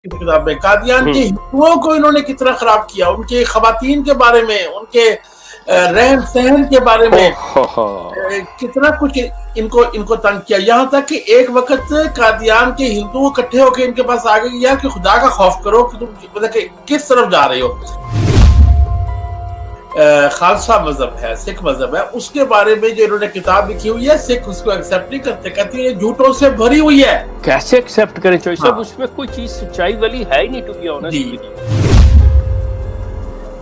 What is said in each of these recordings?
کتاب میں قادیان کے ہندوؤں کو انہوں نے کتنا خراب کیا، ان کے خواتین کے بارے میں، ان کے رہن سہن کے بارے میں کتنا کچھ ان کو تنگ کیا، یہاں تک کہ ایک وقت قادیان کے ہندو اکٹھے ہو کے ان کے پاس آگے گیا کہ خدا کا خوف کرو کہ تم کس طرف جا رہے ہو۔ خالصہ مذہب ہے، سکھ مذہب ہے، اس کے بارے میں جو انہوں نے کتاب لکھی ہوئی ہے، سکھ اس کو ایکسیپٹ نہیں کرتے، کہتے ہیں یہ جھوٹوں سے بھری ہوئی ہے۔ کیسے ایکسیپٹ کریں چوئی صاحب؟ اس میں کوئی چیز سچائی والی ہے ہی نہیں، ٹو بی آنیسٹ۔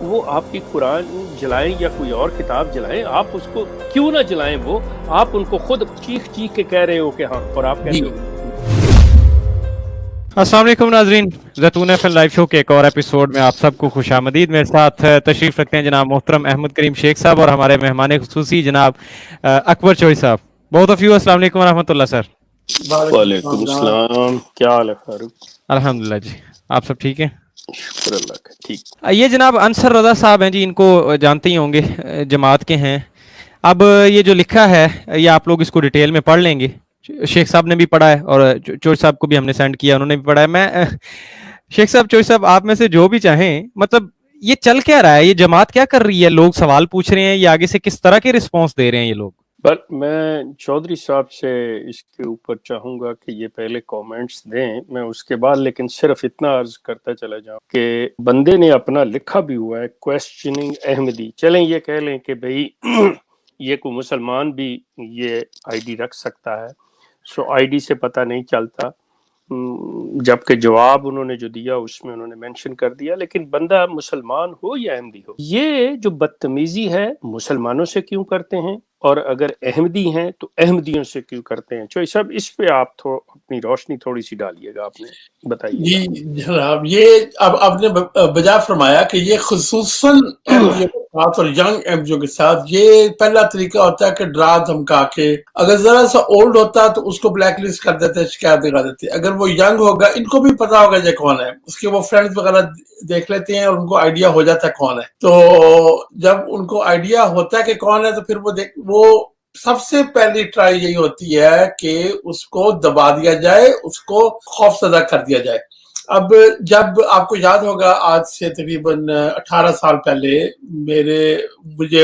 وہ آپ کی قرآن جلائیں یا کوئی اور کتاب جلائیں، آپ اس کو کیوں نہ جلائیں، وہ آپ ان کو خود چیخ چیخ کے کہہ رہے ہو کہ ہاں، اور آپ کہتے ہو۔ السلام علیکم ناظرین، زیتون ایف ایم لائیو شو کے ایک اور ایپیسوڈ میں آپ سب کو خوش آمدید۔ میرے ساتھ تشریف رکھتے ہیں جناب محترم احمد کریم شیخ صاحب اور ہمارے مہمان خصوصی جناب اکبر چوئی صاحب۔ بہت آف یو السلام علیکم ورحمۃ اللہ سر۔ وعلیکم السلام، کیا حال ہے فاروق؟ الحمدللہ جی، آپ سب ٹھیک ہیں؟ شکر اللہ کا، ٹھیک۔ یہ جناب انصر رضا صاحب ہیں جی، ان کو جانتے ہی ہوں گے، جماعت کے ہیں۔ اب یہ جو لکھا ہے یہ آپ لوگ اس کو ڈیٹیل میں پڑھ لیں گے، شیخ صاحب نے بھی پڑھا ہے اور چوئی صاحب کو بھی ہم نے سینڈ کیا، انہوں نے بھی پڑھا ہے۔ میں شیخ صاحب، چوئی صاحب، آپ میں سے جو بھی چاہیں، مطلب یہ چل کیا رہا ہے، یہ جماعت کیا کر رہی ہے؟ لوگ سوال پوچھ رہے ہیں یا آگے سے کس طرح کے رسپانس دے رہے ہیں یہ لوگ؟ میں چودھری صاحب سے اس کے اوپر چاہوں گا کہ یہ پہلے کومنٹس دیں، میں اس کے بعد لیکن صرف اتنا عرض کرتا چلا جاؤں کہ بندے نے اپنا لکھا بھی ہوا ہے کویسچننگ احمدی۔ چلیں یہ کہہ لیں کہ بھئی یہ کوئی مسلمان بھی یہ آئی ڈی رکھ سکتا ہے، سو آئی ڈی سے پتہ نہیں چلتا، جبکہ جواب انہوں نے جو دیا اس میں انہوں نے مینشن کر دیا، لیکن بندہ مسلمان ہو یا احمدی ہو، یہ جو بدتمیزی ہے مسلمانوں سے کیوں کرتے ہیں، اور اگر احمدی ہیں تو احمدیوں سے کیوں کرتے ہیں؟ چوئی صاحب اس پہ آپ اپنی روشنی تھوڑی سی ڈالیے گا، آپ نے بتائیے۔ جی جناب، یہ اب آپ نے بجا فرمایا کہ یہ خصوصاً احمدیوں کے ساتھ اور ینگ احمدیوں کے ساتھ یہ پہلا طریقہ ہوتا ہے کہ ڈرا دھمکا کے، اگر ذرا سا اولڈ ہوتا تو اس کو بلیک لسٹ کر دیتے، شکایت دکھا دیتے۔ اگر وہ ینگ ہوگا، ان کو بھی پتا ہوگا یہ کون ہے، اس کے وہ فرینڈز وغیرہ دیکھ لیتے ہیں اور ان کو آئیڈیا ہو جاتا ہے کون ہے۔ تو جب ان کو آئیڈیا ہوتا ہے کہ کون ہے تو پھر وہ سب سے پہلی ٹرائی یہی ہوتی ہے کہ اس کو دبا دیا جائے، اس کو خوف زدہ کر دیا جائے۔ اب جب آپ کو یاد ہوگا آج سے تقریباً 18 سال پہلے مجھے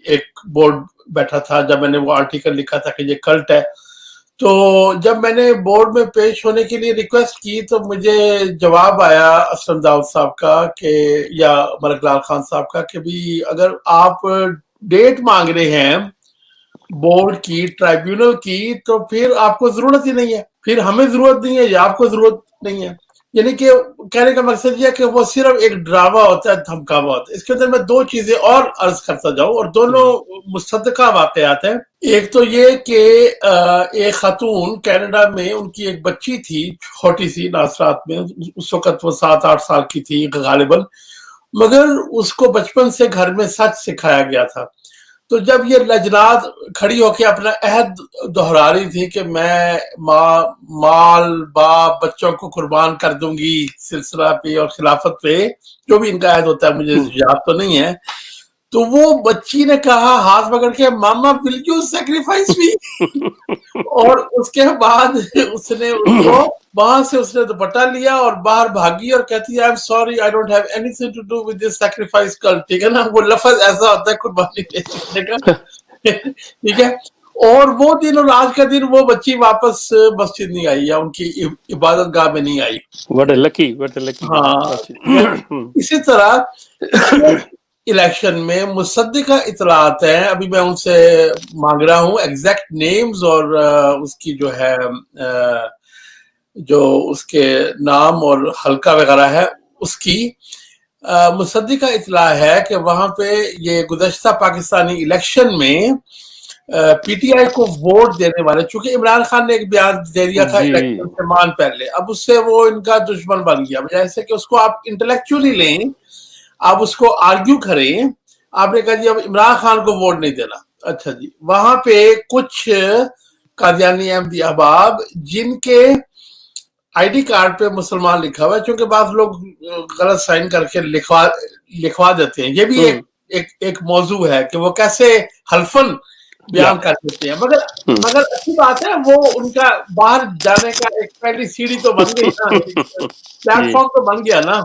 ایک بورڈ بیٹھا تھا جب میں نے وہ آرٹیکل لکھا تھا کہ یہ کلٹ ہے، تو جب میں نے بورڈ میں پیش ہونے کے لیے ریکویسٹ کی تو مجھے جواب آیا اسلم داؤد صاحب کا کہ یا ملک لال خان صاحب کا کہ بھی اگر آپ ڈیٹ مانگ رہے ہیں بورڈ کی، ٹرائیبیونل کی، تو پھر آپ کو ضرورت ہی نہیں ہے، پھر ہمیں ضرورت نہیں ہے یا آپ کو ضرورت نہیں ہے۔ یعنی کہ کہنے کا مقصد یہ ہے کہ وہ صرف ایک ڈراوا ہوتا ہے، دھمکاوا ہوتا ہے۔ اس کے اندر میں دو چیزیں اور عرض کرتا جاؤں اور دونوں مصدقہ واقعات ہیں۔ ایک تو یہ کہ ایک خاتون کینیڈا میں، ان کی ایک بچی تھی چھوٹی سی ناصرات میں، اس وقت وہ 7-8 سال کی تھی غالباً، مگر اس کو بچپن سے گھر میں سچ سکھایا گیا تھا۔ تو جب یہ لجنات کھڑی ہو کے اپنا عہد دہرا رہی تھی کہ میں مال باپ بچوں کو قربان کر دوں گی سلسلہ پہ اور خلافت پہ، جو بھی ان کا عہد ہوتا ہے مجھے یاد تو نہیں ہے، تو وہ بچی نے کہا ہاتھ پکڑ کے، ماما ول یو سیکریفائس می؟ اور اس کے بعد اس نے اس کو وہاں سے اس نے دوپٹہ لیا اور باہر بھاگی اور کہتی ہے I am sorry I don't have anything to do with this sacrifice cult. ٹھیک ہے نا، وہ لفظ ایسا ہوتا ہے قربانی دینے کا، ٹھیک ہے۔ اور وہ دن اور آج کا دن وہ بچی واپس مسجد نہیں آئی یا ان کی عبادت گاہ میں نہیں آئی۔ What a lucky. ہاں، اسی طرح الیکشن میں مصدقہ اطلاعات ہیں، ابھی میں ان سے مانگ رہا ہوں ایگزیکٹ نیمز اور اس کی جو ہے جو اس کے نام اور حلقہ وغیرہ ہے اس کی مصدقہ اطلاع ہے کہ وہاں پہ یہ گزشتہ پاکستانی الیکشن میں پی ٹی آئی کو ووٹ دینے والے، چونکہ عمران خان نے ایک بیان دے دیا تھا الیکشن سے مان پہلے، اب اس سے وہ ان کا دشمن بن گیا، بجائے سے کہ اس کو آپ انٹلیکچولی لیں، آپ اس کو آرگیو کریں، آپ نے کہا جی اب عمران خان کو ووٹ نہیں دینا۔ اچھا جی، وہاں پہ کچھ قادیانی احمدی احباب جن کے آئی ڈی کارڈ پہ مسلمان لکھا ہوا ہے، چونکہ بعض لوگ غلط سائن کر کے لکھوا دیتے ہیں، یہ بھی ایک موضوع ہے کہ وہ کیسے حلفن بیان کر دیتے ہیں. مگر اچھی بات ہے وہ ان کا باہر جانے کا ایک پہلی سیڑھی تو بن گئی نا, پلیٹ فارم تو بن گیا نا.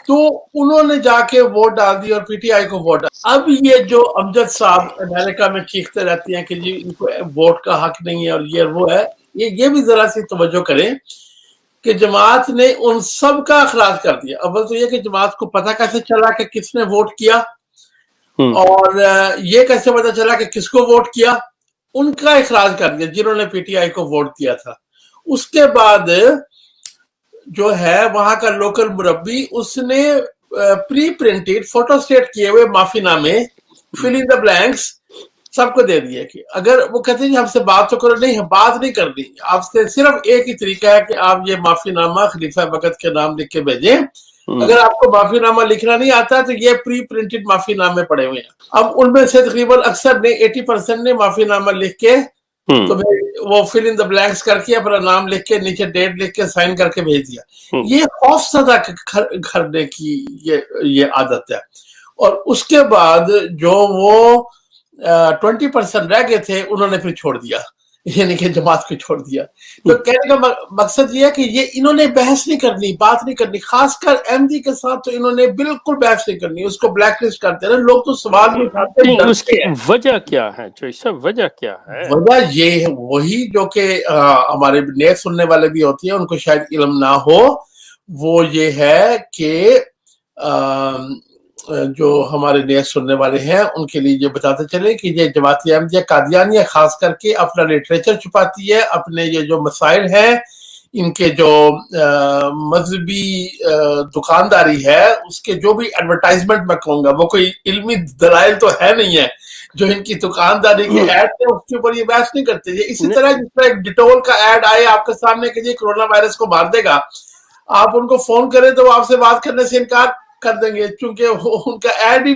تو انہوں نے جا کے ووٹ ڈال دی اور پی ٹی آئی کو ووٹ ڈال. اب یہ جو امجد صاحب امریکہ میں چیختے رہتے ہیں کہ جی ان کو ووٹ کا حق نہیں ہے اور یہ وہ ہے, یہ بھی ذرا سی توجہ کریں کہ جماعت نے ان سب کا اخراج کر دیا. اول تو یہ کہ جماعت کو پتہ کیسے چلا کہ کس نے ووٹ کیا, اور یہ کیسے پتہ چلا کہ کس کو ووٹ کیا. ان کا اخراج کر دیا جنہوں نے پی ٹی آئی کو ووٹ کیا تھا. اس کے بعد جو ہے وہاں کا لوکل مربی اس نے پری پرنٹڈ فوٹو سٹیٹ کیے ہوئے معافی نامے فل ان دا بلینکس سب کو دے دیے کہ اگر وہ کہتے ہیں ہم سے بات تو کرو, نہیں بات نہیں کرنی, آپ سے صرف ایک ہی طریقہ ہے کہ آپ یہ معافی نامہ خلیفہ وقت کے نام لکھ کے بھیجیں. اگر آپ کو معافی نامہ لکھنا نہیں آتا تو یہ پری پرنٹڈ معافی نامے پڑے ہوئے ہیں. اب ان میں سے تقریباً اکثر نے 80% نے معافی نامہ لکھ کے تو وہ فل ان دا بلینکس کر کے اپنا نام لکھ کے نیچے ڈیٹ لکھ کے سائن کر کے بھیج دیا. یہ خوف زدہ کرنے کی یہ عادت ہے. اور اس کے بعد جو وہ 20% رہ گئے تھے انہوں نے پھر چھوڑ دیا, یعنی کہ جماعت کو چھوڑ دیا. تو کہنے کا مقصد یہ ہے کہ یہ انہوں نے بحث نہیں کرنی, بات نہیں کرنی, خاص کر احمدی کے ساتھ تو انہوں نے بالکل بحث نہیں کرنی, اس کو بلیک لسٹ کرتے ہیں. لوگ تو سوال نہیں اٹھاتے, اس کی وجہ کیا ہے وجہ کیا ہے؟ وجہ یہ ہے وہی جو کہ ہمارے نیک سننے والے بھی ہوتی ہیں, ان کو شاید علم نہ ہو, وہ یہ ہے کہ جو ہمارے نیک سننے والے ہیں ان کے لیے یہ بتاتے چلے کہ یہ جماعت احمدیہ قادیانیہ خاص کر کے اپنا لٹریچر چھپاتی ہے, اپنے یہ جو مسائل ہیں ان کے جو مذہبی دکانداری ہے اس کے جو بھی ایڈورٹائزمنٹ میں کہوں گا وہ کوئی علمی دلائل تو ہے نہیں ہے, جو ان کی دکانداری کے ایڈ تھے اس کے اوپر یہ بحث نہیں کرتے. یہ اسی طرح جس طرح ایک ڈیٹول کا ایڈ آئے آپ کے سامنے کہ یہ کرونا وائرس کو مار دے گا, آپ ان کو فون کریں تو وہ آپ سے بات کرنے سے انکار کر دیں گے چونکہ ان کا ایڈ ہی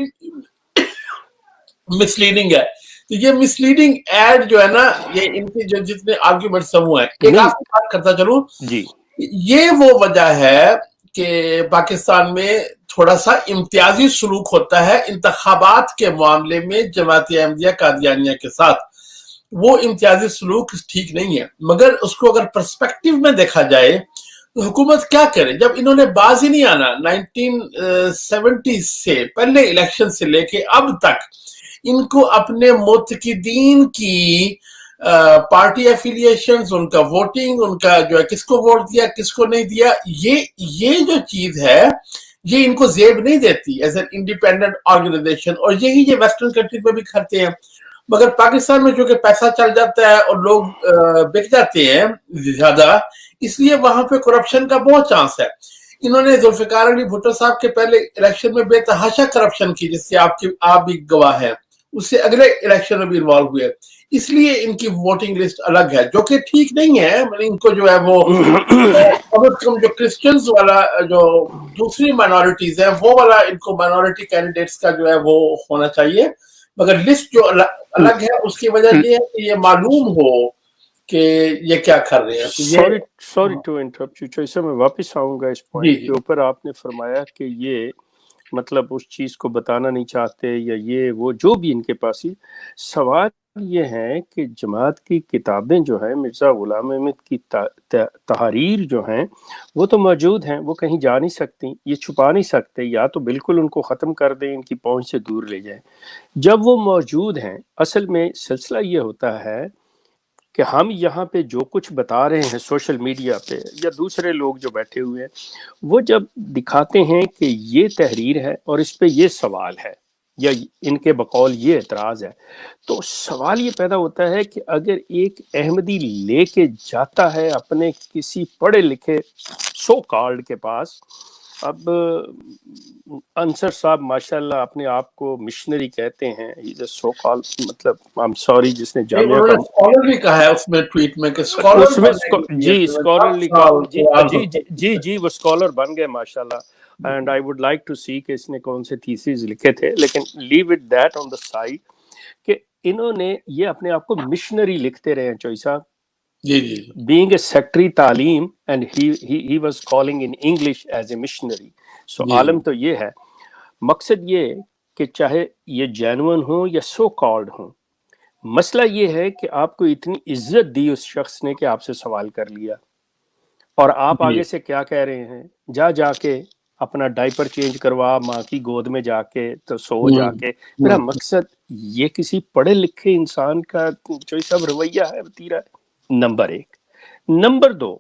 مس لیڈنگ ہے. تو یہ مس لیڈنگ ایڈ جو ہے نا, یہ ان کے جو جتنے آرگیومنٹ سموہ ہیں, ایک آپ سے بات کرتا چلوں جی, یہ وہ وجہ ہے کہ پاکستان میں تھوڑا سا امتیازی سلوک ہوتا ہے انتخابات کے معاملے میں جماعت احمدیہ قادیانیہ کے ساتھ. وہ امتیازی سلوک ٹھیک نہیں ہے, مگر اس کو اگر پرسپیکٹو میں دیکھا جائے تو حکومت کیا کرے جب انہوں نے باز ہی نہیں آنا 1970 سے پہلے الیکشن سے لے کے اب تک ان کو اپنے متقدین کی پارٹی ایفیلیشنز, ان کا ووٹنگ, ان کا جو ہے کس کو ووٹ دیا کس کو نہیں دیا, یہ جو چیز ہے یہ ان کو زیب نہیں دیتی ایز این انڈیپینڈنٹ آرگنائزیشن, اور یہی یہ ویسٹرن کنٹری میں بھی کرتے ہیں. مگر پاکستان میں چونکہ پیسہ چل جاتا ہے اور لوگ بک جاتے ہیں زیادہ, اس لیے وہاں پہ کرپشن کا بہت چانس ہے. انہوں نے ذوالفقار علی بھٹو صاحب کے پہلے الیکشن میں بے تحاشا کرپشن کی جس سے آپ بھی گواہ ہیں, اس سے اگلے الیکشن میں بھی انوالو ہوئے, اس لیے ان کی ووٹنگ لسٹ الگ ہے جو کہ ٹھیک نہیں ہے. ان کو جو ہے وہ جو کرسچنز والا جو دوسری مائنورٹیز ہیں وہ والا ان کو مائنورٹی کینڈیڈیٹس کا جو ہے وہ ہونا چاہیے, مگر لسٹ جو الگ ہے اس کی وجہ یہ ہے کہ یہ معلوم ہو کہ یہ کیا کر رہے ہیں. سوری ٹو انٹرپٹ یو, چوئسا میں واپس آؤں گا اس پوائنٹ کے اوپر. آپ نے فرمایا کہ یہ مطلب اس چیز کو بتانا نہیں چاہتے یا یہ وہ جو بھی ان کے پاس ہی. سوال یہ ہے کہ جماعت کی کتابیں جو ہیں, مرزا غلام احمد کی تحریر جو ہیں وہ تو موجود ہیں, وہ کہیں جا نہیں سکتی, یہ چھپا نہیں سکتے, یا تو بالکل ان کو ختم کر دیں, ان کی پہنچ سے دور لے جائیں. جب وہ موجود ہیں, اصل میں سلسلہ یہ ہوتا ہے کہ ہم یہاں پہ جو کچھ بتا رہے ہیں سوشل میڈیا پہ یا دوسرے لوگ جو بیٹھے ہوئے ہیں وہ جب دکھاتے ہیں کہ یہ تحریر ہے اور اس پہ یہ سوال ہے یا ان کے بقول یہ اعتراض ہے, تو سوال یہ پیدا ہوتا ہے کہ اگر ایک احمدی لے کے جاتا ہے اپنے کسی پڑھے لکھے سو کالڈ کے پاس, اب انصر صاحب ماشاءاللہ اپنے آپ کو مشنری کہتے ہیں, سو کال مطلب I'm sorry جس نے جامعہ کا اسکالر بھی کہا ہے اس میں ٹویٹ میں کہ جی اسکالرلی جی وہ اسکالر بن گئے ماشاءاللہ, and I would like to see کہ اس نے کون سے تھیسز لکھے تھے, لیکن leave it that on the side کہ انہوں نے یہ اپنے آپ کو مشنری لکھتے رہے ہیں. چوئی صاحب being a secretary تعلیم and he was calling in English as a missionary. So عالم تو یہ ہے, مقصد یہ کہ چاہے یہ جینون ہوں یا سو کالڈ ہوں, مسئلہ یہ ہے کہ آپ کو اتنی عزت دی اس شخص نے کہ آپ سے سوال کر لیا، اور آپ جی آگے سے کیا کہہ رہے ہیں، جا کے اپنا ڈائپر چینج کروا ماں کی گود میں جا کے، تو سو جا کے۔ میرا مقصد یہ کسی پڑھے لکھے انسان کا جو سب رویہ ہے، وتیرہ ہے، نمبر ایک۔ نمبر دو،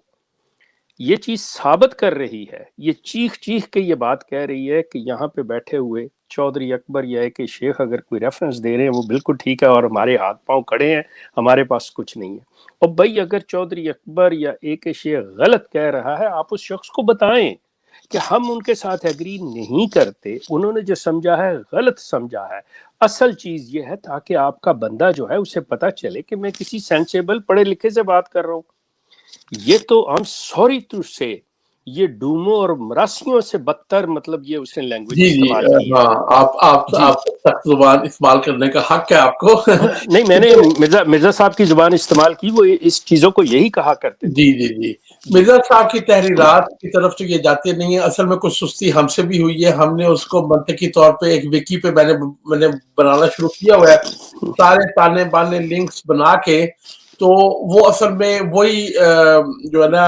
یہ چیز ثابت کر رہی ہے، یہ چیخ کے یہ بات کہہ رہی ہے کہ یہاں پہ بیٹھے ہوئے چودھری اکبر یا کہ شیخ اگر کوئی ریفرنس دے رہے ہیں وہ بالکل ٹھیک ہے، اور ہمارے ہاتھ پاؤں کھڑے ہیں، ہمارے پاس کچھ نہیں ہے۔ اور بھائی اگر چودھری اکبر یا کہ شیخ غلط کہہ رہا ہے، آپ اس شخص کو بتائیں کہ ہم ان کے ساتھ ایگری نہیں کرتے، انہوں نے جو سمجھا ہے غلط سمجھا ہے۔ اصل چیز یہ ہے تاکہ آپ کا بندہ جو ہے اسے پتا چلے کہ میں کسی سینسیبل پڑھے لکھے سے بات کر رہا ہوں۔ یہ تو I'm sorry to say یہ ڈوموں اور مراسیوں سے بدتر مطلب یہ اس نے لینگویج جی استعمال کی ہے۔ ہاں، آپ جی سخت زبان استعمال کرنے کا حق ہے آپ کو۔ نہیں، میں نے مرزا صاحب کی زبان استعمال کی، وہ اس چیزوں کو یہی کہا کرتے تھے۔ جی مرزا صاحب کی تحریرات کی طرف سے یہ جاتے نہیں ہیں، اصل میں کچھ سستی ہم سے بھی ہوئی ہے، ہم نے اس کو منطقی طور پہ ایک وکی پہ میں نے بنانا شروع کیا ہوا ہے، سارے تانے بانے لنکس بنا کے، تو وہ اصل میں وہی جو ہے نا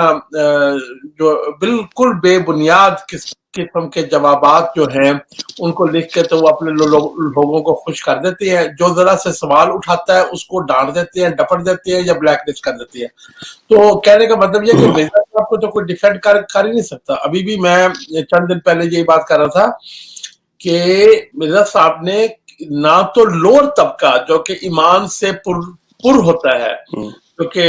جو بالکل بے بنیاد قسم کے جوابات جو ہیں ان کو لکھ کے تو وہ اپنے لوگوں کو خوش کر دیتے ہیں، جو ذرا سے سوال اٹھاتا ہے اس کو ڈانٹ دیتے ہیں، ڈپٹ دیتے ہیں یا بلیک لسٹ کر دیتے ہیں۔ تو کہنے کا مطلب یہ کہ مرزا صاحب کو تو کوئی ڈیفینڈ کر ہی نہیں سکتا۔ ابھی بھی میں چند دن پہلے یہی بات کر رہا تھا کہ مرزا صاحب نے نہ تو لوور طبقہ جو کہ ایمان سے پر ہوتا ہے، کیونکہ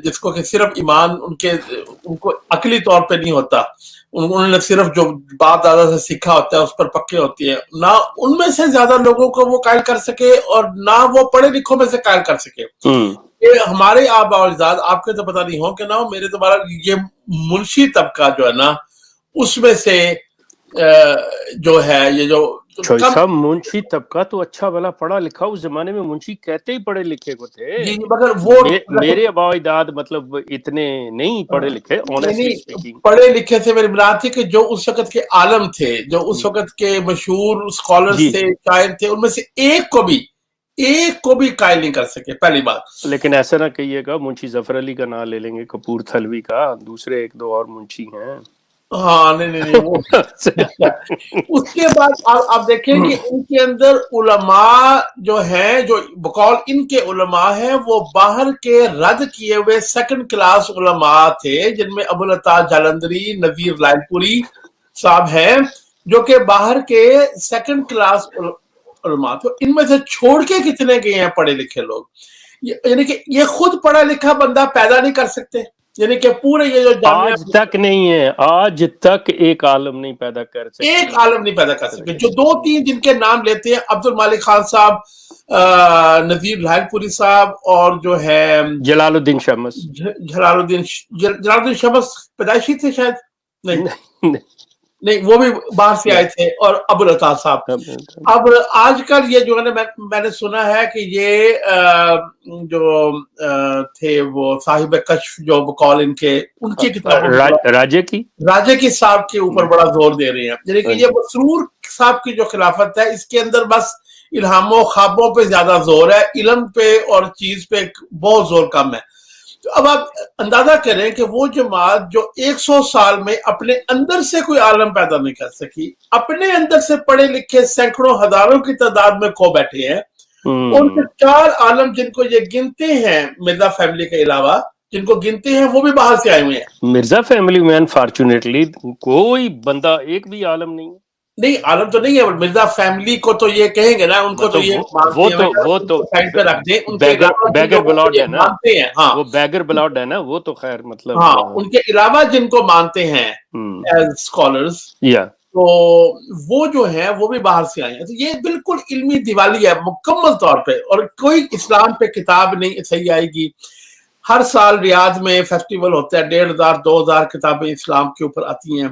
جس کو کہ صرف ایمان ان کو عقلی طور پہ نہیں ہوتا، انہوں نے صرف جو باپ دادا سے سیکھا ہوتا ہے اس پر پکے ہوتی ہے، نہ ان میں سے زیادہ لوگوں کو وہ قائل کر سکے اور نہ وہ پڑھے لکھوں میں سے قائل کر سکے۔ ہمارے آبا و اجداد، آپ کے تو پتہ نہیں ہو کہ نہ ہو، میرے دوبارہ یہ منشی طبقہ جو ہے نا اس میں سے جو ہے یہ جو صاحب منشی طبقہ تو اچھا بھلا پڑھا لکھا، اس زمانے میں منشی کہتے ہی پڑھے لکھے کو تھے۔ جی مگر وہ میرے آبا و اجداد مطلب اتنے نہیں پڑھے لکھے، پڑھے لکھے سے میری بات تھی کہ جو اس وقت کے عالم تھے، جو اس وقت کے مشہور اسکالرز تھے، شاعر تھے، ان میں سے ایک کو بھی قائل نہیں کر سکے، پہلی بات۔ لیکن ایسا نہ کہیے گا، منشی ظفر علی کا نام لے لیں گے، کپور تھلوی کا، دوسرے ایک دو اور منشی ہیں۔ ہاں نہیں وہ اس کے بعد آپ دیکھیں کہ ان کے اندر علماء جو ہیں، جو بقول ان کے علماء ہیں، وہ باہر کے رد کیے ہوئے سیکنڈ کلاس علماء تھے، جن میں ابوالعطا جالندھری، نذیر لائل پوری صاحب ہیں، جو کہ باہر کے سیکنڈ کلاس علماء تھے۔ ان میں سے چھوڑ کے کتنے گئے ہیں پڑھے لکھے لوگ؟ یعنی کہ یہ خود پڑھا لکھا بندہ پیدا نہیں کر سکتے، یعنی کہ پورے یہ جو آج تک نہیں ہے، آج تک ایک عالم نہیں پیدا کر سکتے، ایک عالم نہیں پیدا کر سکتے۔ جو دو تین جن کے نام لیتے ہیں، عبد المالک خان صاحب، نذیر لائل پوری صاحب، اور جو ہے جلال الدین شمس۔ جلال الدین شمس پیدائشی تھے شاید، نہیں وہ بھی باہر سے آئے تھے، اور ابوالعطا صاحب۔ اب آج کل یہ جو ہے نا میں نے سنا ہے کہ یہ جو تھے وہ صاحب کشف جو بقول ان کی کتاب راجے کی صاحب کے اوپر بڑا زور دے رہے ہیں، یعنی کہ یہ مسرور صاحب کی جو خلافت ہے اس کے اندر بس الہام و خوابوں پہ زیادہ زور ہے، علم پہ اور چیز پہ بہت زور کم ہے۔ تو اب آپ اندازہ کریں کہ وہ جماعت جو 100 سال میں اپنے اندر سے کوئی عالم پیدا نہیں کر سکی، اپنے اندر سے پڑھے لکھے سینکڑوں ہزاروں کی تعداد میں کھو بیٹھے ہیں، ان کے 4 عالم جن کو یہ گنتے ہیں مرزا فیملی کے علاوہ، جن کو گنتے ہیں وہ بھی باہر سے آئے ہوئے ہیں۔ مرزا فیملی میں انفارچونیٹلی کوئی بندہ ایک بھی عالم نہیں، نہیں عالم تو نہیں ہے، مرزا فیملی کو تو یہ کہیں گے نا، ان کو تو یہ وہ تو بیگر بلاڈ ہے نا، وہ بیگر بلاڈ ہے نا، وہ تو خیر مطلب ہاں ان کے علاوہ جن کو مانتے ہیں ایز اسکالرز، تو وہ جو ہیں وہ بھی باہر سے آئے ہیں۔ تو یہ بالکل علمی دیوالی ہے مکمل طور پہ، اور کوئی اسلام پہ کتاب نہیں صحیح آئے گی۔ ہر سال ریاض میں فیسٹیول ہوتا ہے، 1500-2000 کتابیں اسلام کے اوپر آتی ہیں۔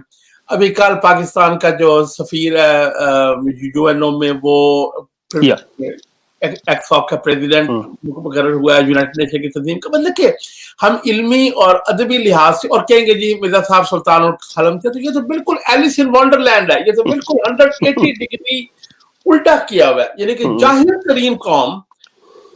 ابھی کل پاکستان کا جو سفیر ہے یو این او میں، وہ ایکساک کا پریزیڈنٹ مقرر ہوا ہے یونائٹڈ نیشن کی تنظیم کا۔ مطلب کہ ہم علمی اور ادبی لحاظ سے، اور کہیں گے جی مرزا صاحب سلطان القلم تھے، تو یہ تو بالکل ایلس ان ونڈر لینڈ ہے، یہ تو بالکل 180 ڈگری الٹا کیا ہوا ہے۔ یعنی کہ جاہل ترین قوم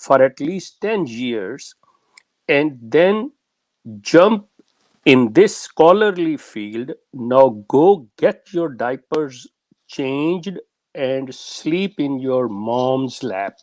for at least 10 years and then jump in this scholarly field. Now go get your diapers changed and sleep in your mom's lap.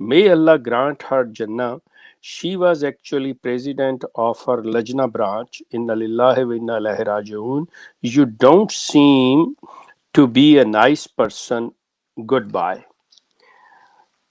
May Allah grant her Jannah. She was actually president of her Lajna branch. Inna lillahi wa inna ilaihi raji'un. You don't seem to be a nice person. Goodbye.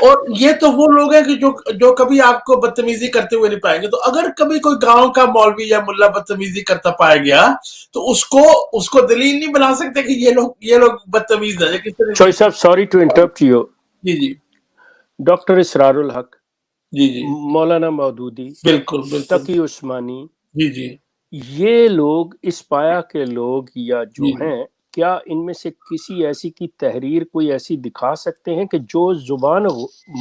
اور یہ تو وہ لوگ ہیں کہ جو کبھی آپ کو بدتمیزی کرتے ہوئے نہیں پائیں گے. تو اگر کبھی کوئی گاؤں کا مولوی یا ملا بدتمیزی کرتا پایا گیا تو اس کو دلیل نہیں بنا سکتے کہ یہ لوگ بدتمیز ہیں. چوئی صاحب سوری ٹو انٹرپٹ یو. جی جی ڈاکٹر اسرار الحق, جی جی مولانا مودودی, بالکل بالکل تقی عثمانی, جی جی یہ لوگ اس پایا کے لوگ یا جو جی ہیں, کیا ان میں سے کسی ایسی کی تحریر کوئی ایسی دکھا سکتے ہیں کہ جو زبان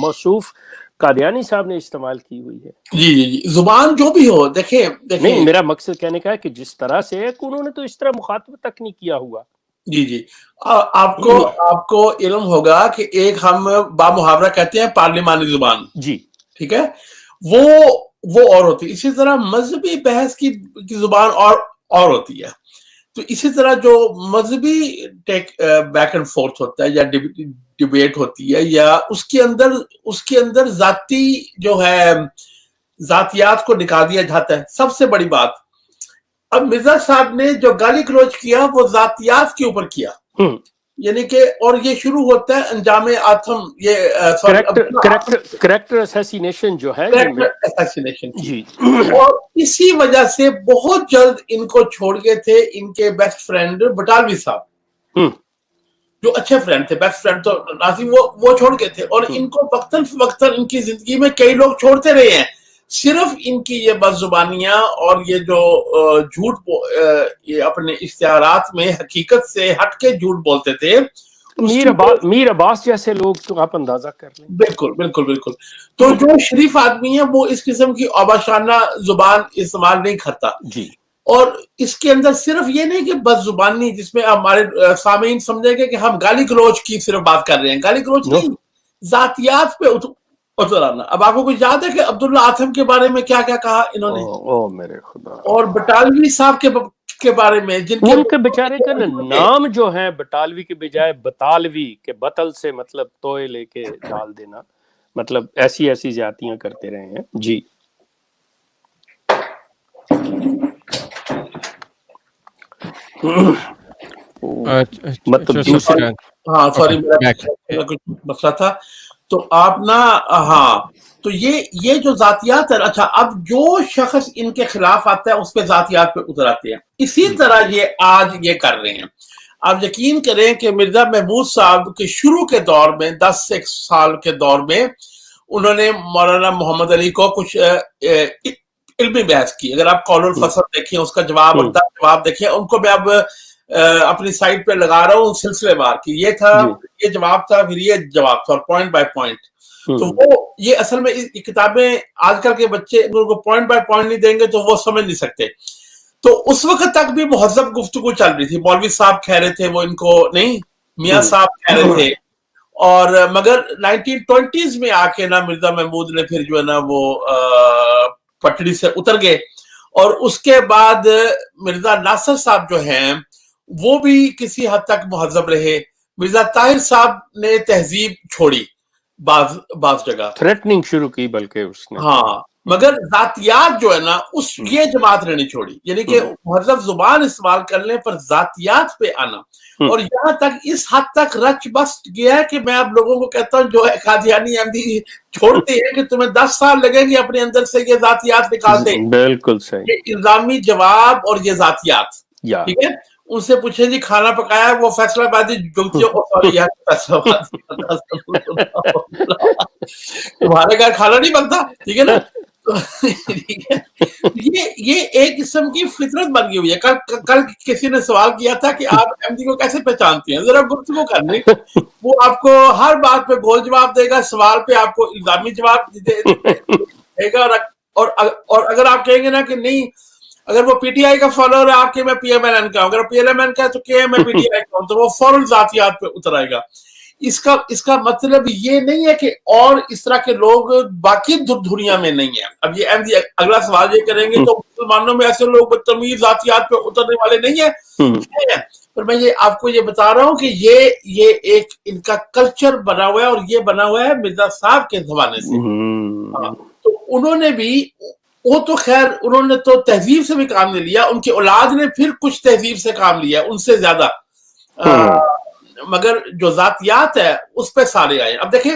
موصوف قادیانی صاحب نے استعمال کی ہوئی ہے؟ جی جی جی زبان جو بھی ہو, دیکھیں نہیں, میرا مقصد کہنے کا ہے کہ جس طرح سے ہے کہ انہوں نے تو اس طرح مخاطب تک نہیں کیا ہوا. جی جی آپ کو علم ہوگا کہ ایک ہم بامحاورہ کہتے ہیں پارلیمانی زبان, جی ٹھیک ہے, وہ اور ہوتی ہے. اسی طرح مذہبی بحث کی زبان اور ہوتی ہے. تو اسی طرح جو مذہبی بیک اینڈ فورتھ ہوتا ہے یا ڈیبیٹ ہوتی ہے, یا اس کے اندر ذاتی جو ہے ذاتیات کو نکال دیا جاتا ہے. سب سے بڑی بات, اب مرزا صاحب نے جو گالی گلوچ کیا وہ ذاتیات کے اوپر کیا, یعنی کہ, اور یہ شروع ہوتا ہے انجام آتم, کریکٹر اسیسینیشن جو ہے جی, اور اسی وجہ سے بہت جلد ان کو چھوڑ گئے تھے ان کے بیسٹ فرینڈ بٹالوی صاحب, جو اچھے فرینڈ تھے. بیسٹ فرینڈ تو ناظم وہ چھوڑ گئے تھے, اور ان کو وقتاً فوقتاً ان کی زندگی میں کئی لوگ چھوڑتے رہے ہیں. صرف ان کی یہ بد زبانیاں اور یہ جو جھوٹ اپنے اشتہارات میں حقیقت سے ہٹ کے جھوٹ بولتے تھے, میر عباس جیسے لوگ تو آپ اندازہ کر لیں. بالکل بالکل بالکل. تو جو شریف آدمی ہے وہ اس قسم کی آباشانہ زبان استعمال نہیں کرتا. جی, اور اس کے اندر صرف یہ نہیں کہ بد زبانی جس میں ہمارے سامعین سمجھیں گے کہ ہم گالی گلوچ کی صرف بات کر رہے ہیں, گالی گلوچ نہیں, ذاتیات پہ اتر آنا. اب آپ کو کچھ یاد ہے کہ عبداللہ آتم کے بارے میں کیا کیا کہا انہوں نے, میرے خدا, اور بٹالوی صاحب کے بارے میں, جن کے بیچارے کا نام جو ہے بٹالوی کے بجائے بطالوی کے, بطل سے مطلب توئے لے کے ڈال دینا, مطلب ایسی زیادتیاں کرتے رہے ہیں. جی مطلب دوسرے, ہاں سوری میرا کچھ مسئلہ تھا. تو آپ نا, ہاں, تو یہ جو ذاتیات ہے, اچھا اب جو شخص ان کے خلاف آتا ہے اس پہ ذاتیات پہ اتر آتے ہیں. اسی طرح یہ آج یہ کر رہے ہیں. آپ یقین کریں کہ مرزا محمود صاحب کے شروع کے دور میں 10 سال کے دور میں انہوں نے مولانا محمد علی کو کچھ علمی بحث کی. اگر آپ قول الفصل دیکھیں, اس کا جواب دیکھیں, ان کو میں اب اپنی سائٹ پہ لگا رہا ہوں سلسلے وار کی, یہ تھا, یہ جواب تھا, پھر یہ جواب تھا, اور پوائنٹ بائی پوائنٹ. تو وہ یہ اصل میں کتابیں آج کل کے بچے ان کو پوائنٹ بائی پوائنٹ نہیں دیں گے تو وہ سمجھ نہیں سکتے. تو اس وقت تک بھی مہذب گفتگو چل رہی تھی. مولوی صاحب کہہ رہے تھے وہ ان کو نہیں, میاں صاحب کہہ رہے تھے, اور مگر 1920s میں آ کے نا مرزا محمود نے پھر جو ہے نا وہ پٹڑی سے اتر گئے. اور اس کے بعد مرزا ناصر صاحب جو ہیں وہ بھی کسی حد تک مہذب رہے. مرزا طاہر صاحب نے تہذیب چھوڑی بعض جگہ, تھریٹننگ شروع کی بلکہ اس نے, ہاں, مگر ذاتیات جو ہے نا یہ جماعت نے نہیں چھوڑی. یعنی کہ مہذب زبان استعمال کرنے پر ذاتیات پہ آنا, اور یہاں تک اس حد تک رچ بس گیا ہے کہ میں اب لوگوں کو کہتا ہوں جو قادیانی احمدی چھوڑتے ہیں کہ تمہیں 10 سال لگیں گے اپنے اندر سے یہ ذاتیات نکالتے. بالکل صحیح, یہ الزامی جواب اور یہ ذاتیات, ٹھیک ہے. ان سے پوچھیں جی کھانا پکایا, وہ فیصلہ بازی جلتی تمہارے گھر کھانا نہیں بنتا, ٹھیک ہے نا. یہ ایک قسم کی فطرت بن گئی ہوئی ہے. کل کسی نے سوال کیا تھا کہ آپ احمدی کو کیسے پہچانتے ہیں, ذرا گفتگو کرنے, وہ آپ کو ہر بات پہ گول جواب دے گا, سوال پہ آپ کو الزامی جواب دے گا. اور اگر آپ کہیں گے نا کہ نہیں, اگر وہ پی ٹی آئی کا فالوور ہے آپ کے, میں پی ایم ایل این کا ہوں, اگر پی ایل ایم این کا ہے تو کہ میں پی ٹی آئی کا ہوں, تو وہ فوراً ذاتیات پہ اتر آئے گا. اس کا مطلب یہ نہیں ہے کہ اور اس طرح کے لوگ باقی دنیا میں نہیں ہیں. اب یہ احمدی اگلا سوال یہ کریں گے تو مسلمانوں میں ایسے لوگ بدتمیز ذاتیات پہ اترنے والے نہیں ہیں. پر میں یہ آپ کو یہ بتا رہا ہوں کہ یہ ایک ان کا کلچر بنا ہوا ہے, اور یہ بنا ہوا ہے مرزا صاحب کے زمانے سے. تو انہوں نے بھی, وہ تو خیر انہوں نے تو تہذیب سے بھی کام نہیں لیا, ان کی اولاد نے پھر کچھ تہذیب سے کام لیا ان سے زیادہ, مگر جو ذاتیات ہے اس پہ سارے آئے. اب دیکھیں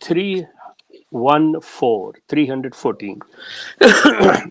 314।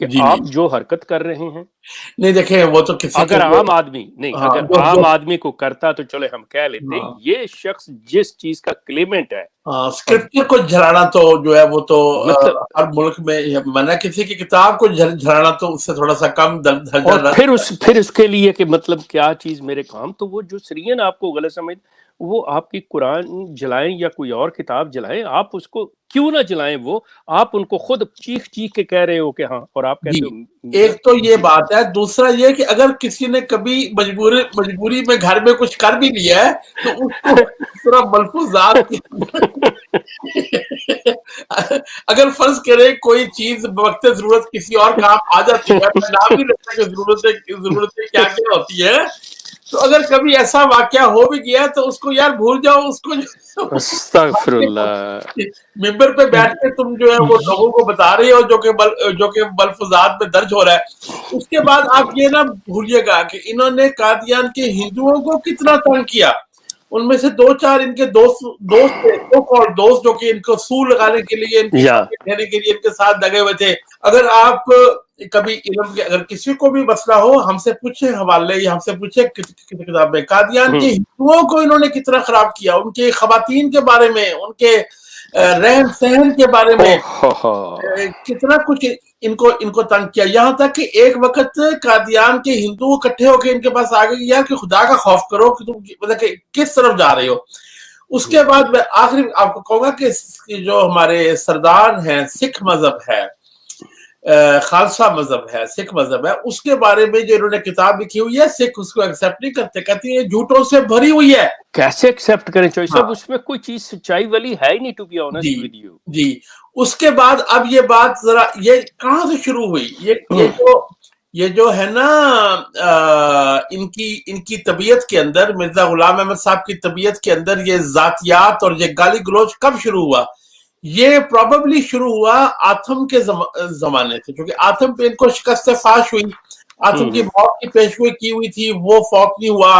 کہ جی آپ جو حرکت کر رہے ہیں نہیں دیکھیں وہ تو کسی اگر کو عام آدمی نہیں، ہاں اگر عام آدمی کو کرتا تو چلے ہم کہہ لیتے ہاں یہ شخص جس چیز کا کلیمنٹ ہے، اور اسکرپچر کو جھلانا تو جو ہے وہ تو مطلب ہر ملک میں منع، کسی کی کتاب کو جھلانا تو اس سے تھوڑا سا کم درجہ اور پھر اس کے لیے کہ مطلب کیا چیز میرے کام، تو وہ جو سرین آپ کو غلط سمجھ، وہ آپ کی قرآن جلائیں یا کوئی اور کتاب جلائیں، آپ اس کو کیوں نہ جلائیں، وہ آپ ان کو خود چیخ چیخ کے کہہ رہے ہو کہ ہاں، اور آپ جی کہتے ہو ایک تو یہ جی بات ہے، دوسرا یہ کہ اگر کسی نے کبھی مجبوری میں گھر میں کچھ کر بھی لیا ہے تو اس کو صرف ملفوظات کے اگر فرض کرے کوئی چیز وقت ضرورت کسی اور کام آ جاتی ہے، میں نام نہیں لیتا کہ ضرورتیں کیا کیا ہوتی ہے، تو اگر کبھی ایسا واقعہ ہو بھی گیا تو اس کو یار بھول جاؤ، اس کو استغفر اللہ ممبر پہ بیٹھ کے تم جو ہے وہ لوگوں کو بتا رہے ہو جو کہ ملفوظات میں درج ہو رہا ہے۔ اس کے بعد آپ یہ نہ بھولیے گا کہ انہوں نے قادیان کے ہندوؤں کو کتنا تنگ کیا، ان میں سے دو چار ان کے دوست تھے، دوست جو کہ ان کو سو لگانے کے لیے، ان کی یا دینے کے لیے ان کے ساتھ لگے ہوئے تھے۔ اگر آپ کبھی علم کے اگر کسی کو بھی مسئلہ ہو، ہم سے پوچھیں حوالے، یا ہم سے پوچھیں کتاب میں قادیان کے ہندوؤں کو انہوں نے کتنا خراب کیا، ان کے خواتین کے بارے میں، ان کے رہن سہن کے بارے میں کتنا کچھ ان کو تنگ کیا، یہاں تک کہ ایک وقت قادیان کے ہندو اکٹھے ہو کے ان کے پاس آ گئے یار کہ خدا کا خوف کرو کہ تم مطلب کہ کس طرف جا رہے ہو۔ اس کے بعد میں آخری آپ کو کہوں گا کہ جو ہمارے سردار ہیں، سکھ مذہب ہے، خالصہ مذہب ہے، سکھ مذہب ہے، اس کے بارے میں جو انہوں نے کتاب لکھی ہوئی ہے، سکھ اس کو ایکسپٹ نہیں کرتے، کہتے ہیں جھوٹوں سے بھری ہوئی ہے۔ کیسے ایکسپٹ کریں چوئی ہاں صاحب، اس میں کوئی چیز سچائی والی ہے ہی نہیں، ٹو بی جی آنیسٹ ود یو۔ جی اس کے بعد اب یہ بات ذرا یہ کہاں سے شروع ہوئی، یہ جو ہے نا ان کی طبیعت کے اندر، مرزا غلام احمد صاحب کی طبیعت کے اندر یہ ذاتیات اور یہ گالی گلوچ کب شروع ہوا؟ یہ پروبیبلی شروع ہوا آتم کے زمانے سے، کیونکہ آتم پہ ان کو شکست فاش ہوئی، آتم کی موت کی پیشگوئی کی ہوئی تھی، وہ فوت نہیں ہوا،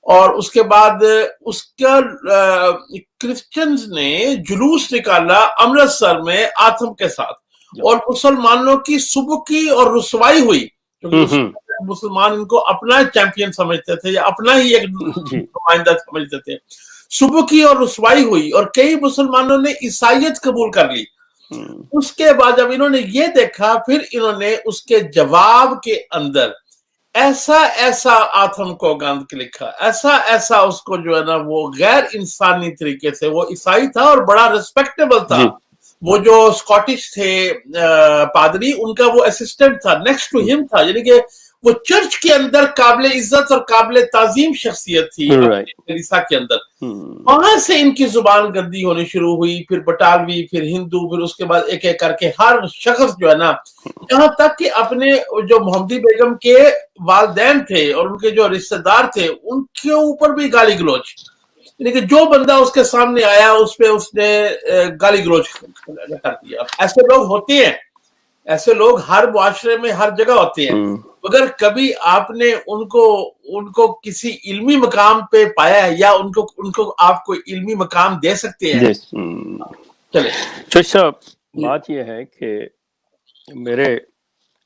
اور اس کے بعد اس کا کرسچنز نے جلوس نکالا امرتسر میں آتم کے ساتھ، اور مسلمانوں کی سبکی اور رسوائی ہوئی، کیونکہ اس مسلمان ان کو اپنا چیمپئن سمجھتے تھے یا اپنا ہی ایک نمائندہ سمجھتے تھے، سبکی اور رسوائی ہوئی، اور کئی مسلمانوں نے عیسائیت قبول کر لی۔ اس کے بعد جب انہوں نے یہ دیکھا، پھر انہوں نے اس کے جواب کے اندر ایسا آتم کو گاندھ لکھا، ایسا اس کو جو ہے نا وہ غیر انسانی طریقے سے، وہ عیسائی تھا اور بڑا ریسپیکٹیبل تھا، وہ جو اسکاٹش تھے پادری، ان کا وہ اسسٹنٹ تھا، نیکسٹ ٹو ہم تھا، یعنی کہ وہ چرچ کے اندر قابل عزت اور قابل تعظیم شخصیت تھی کلیسا کے اندر۔ وہاں سے ان کی زبان گندی ہونی شروع ہوئی، پھر بٹالوی، پھر ہندو، پھر اس کے بعد ایک ایک کر کے ہر شخص جو ہے نا، یہاں تک کہ اپنے جو محمدی بیگم کے والدین تھے اور ان کے جو رشتہ دار تھے، ان کے اوپر بھی گالی گلوچ، یعنی کہ جو بندہ اس کے سامنے آیا اس پہ اس نے گالی گلوچ کر دیا۔ ایسے لوگ ہوتے ہیں، ایسے لوگ ہر معاشرے میں ہر جگہ ہوتے ہیں، مگر کبھی آپ نے ان کو کسی علمی مقام پہ پایا ہے، یا ان کو آپ کو علمی مقام دے سکتے ہیں؟ چلے چوئی صاحب، بات یہ ہے کہ میرے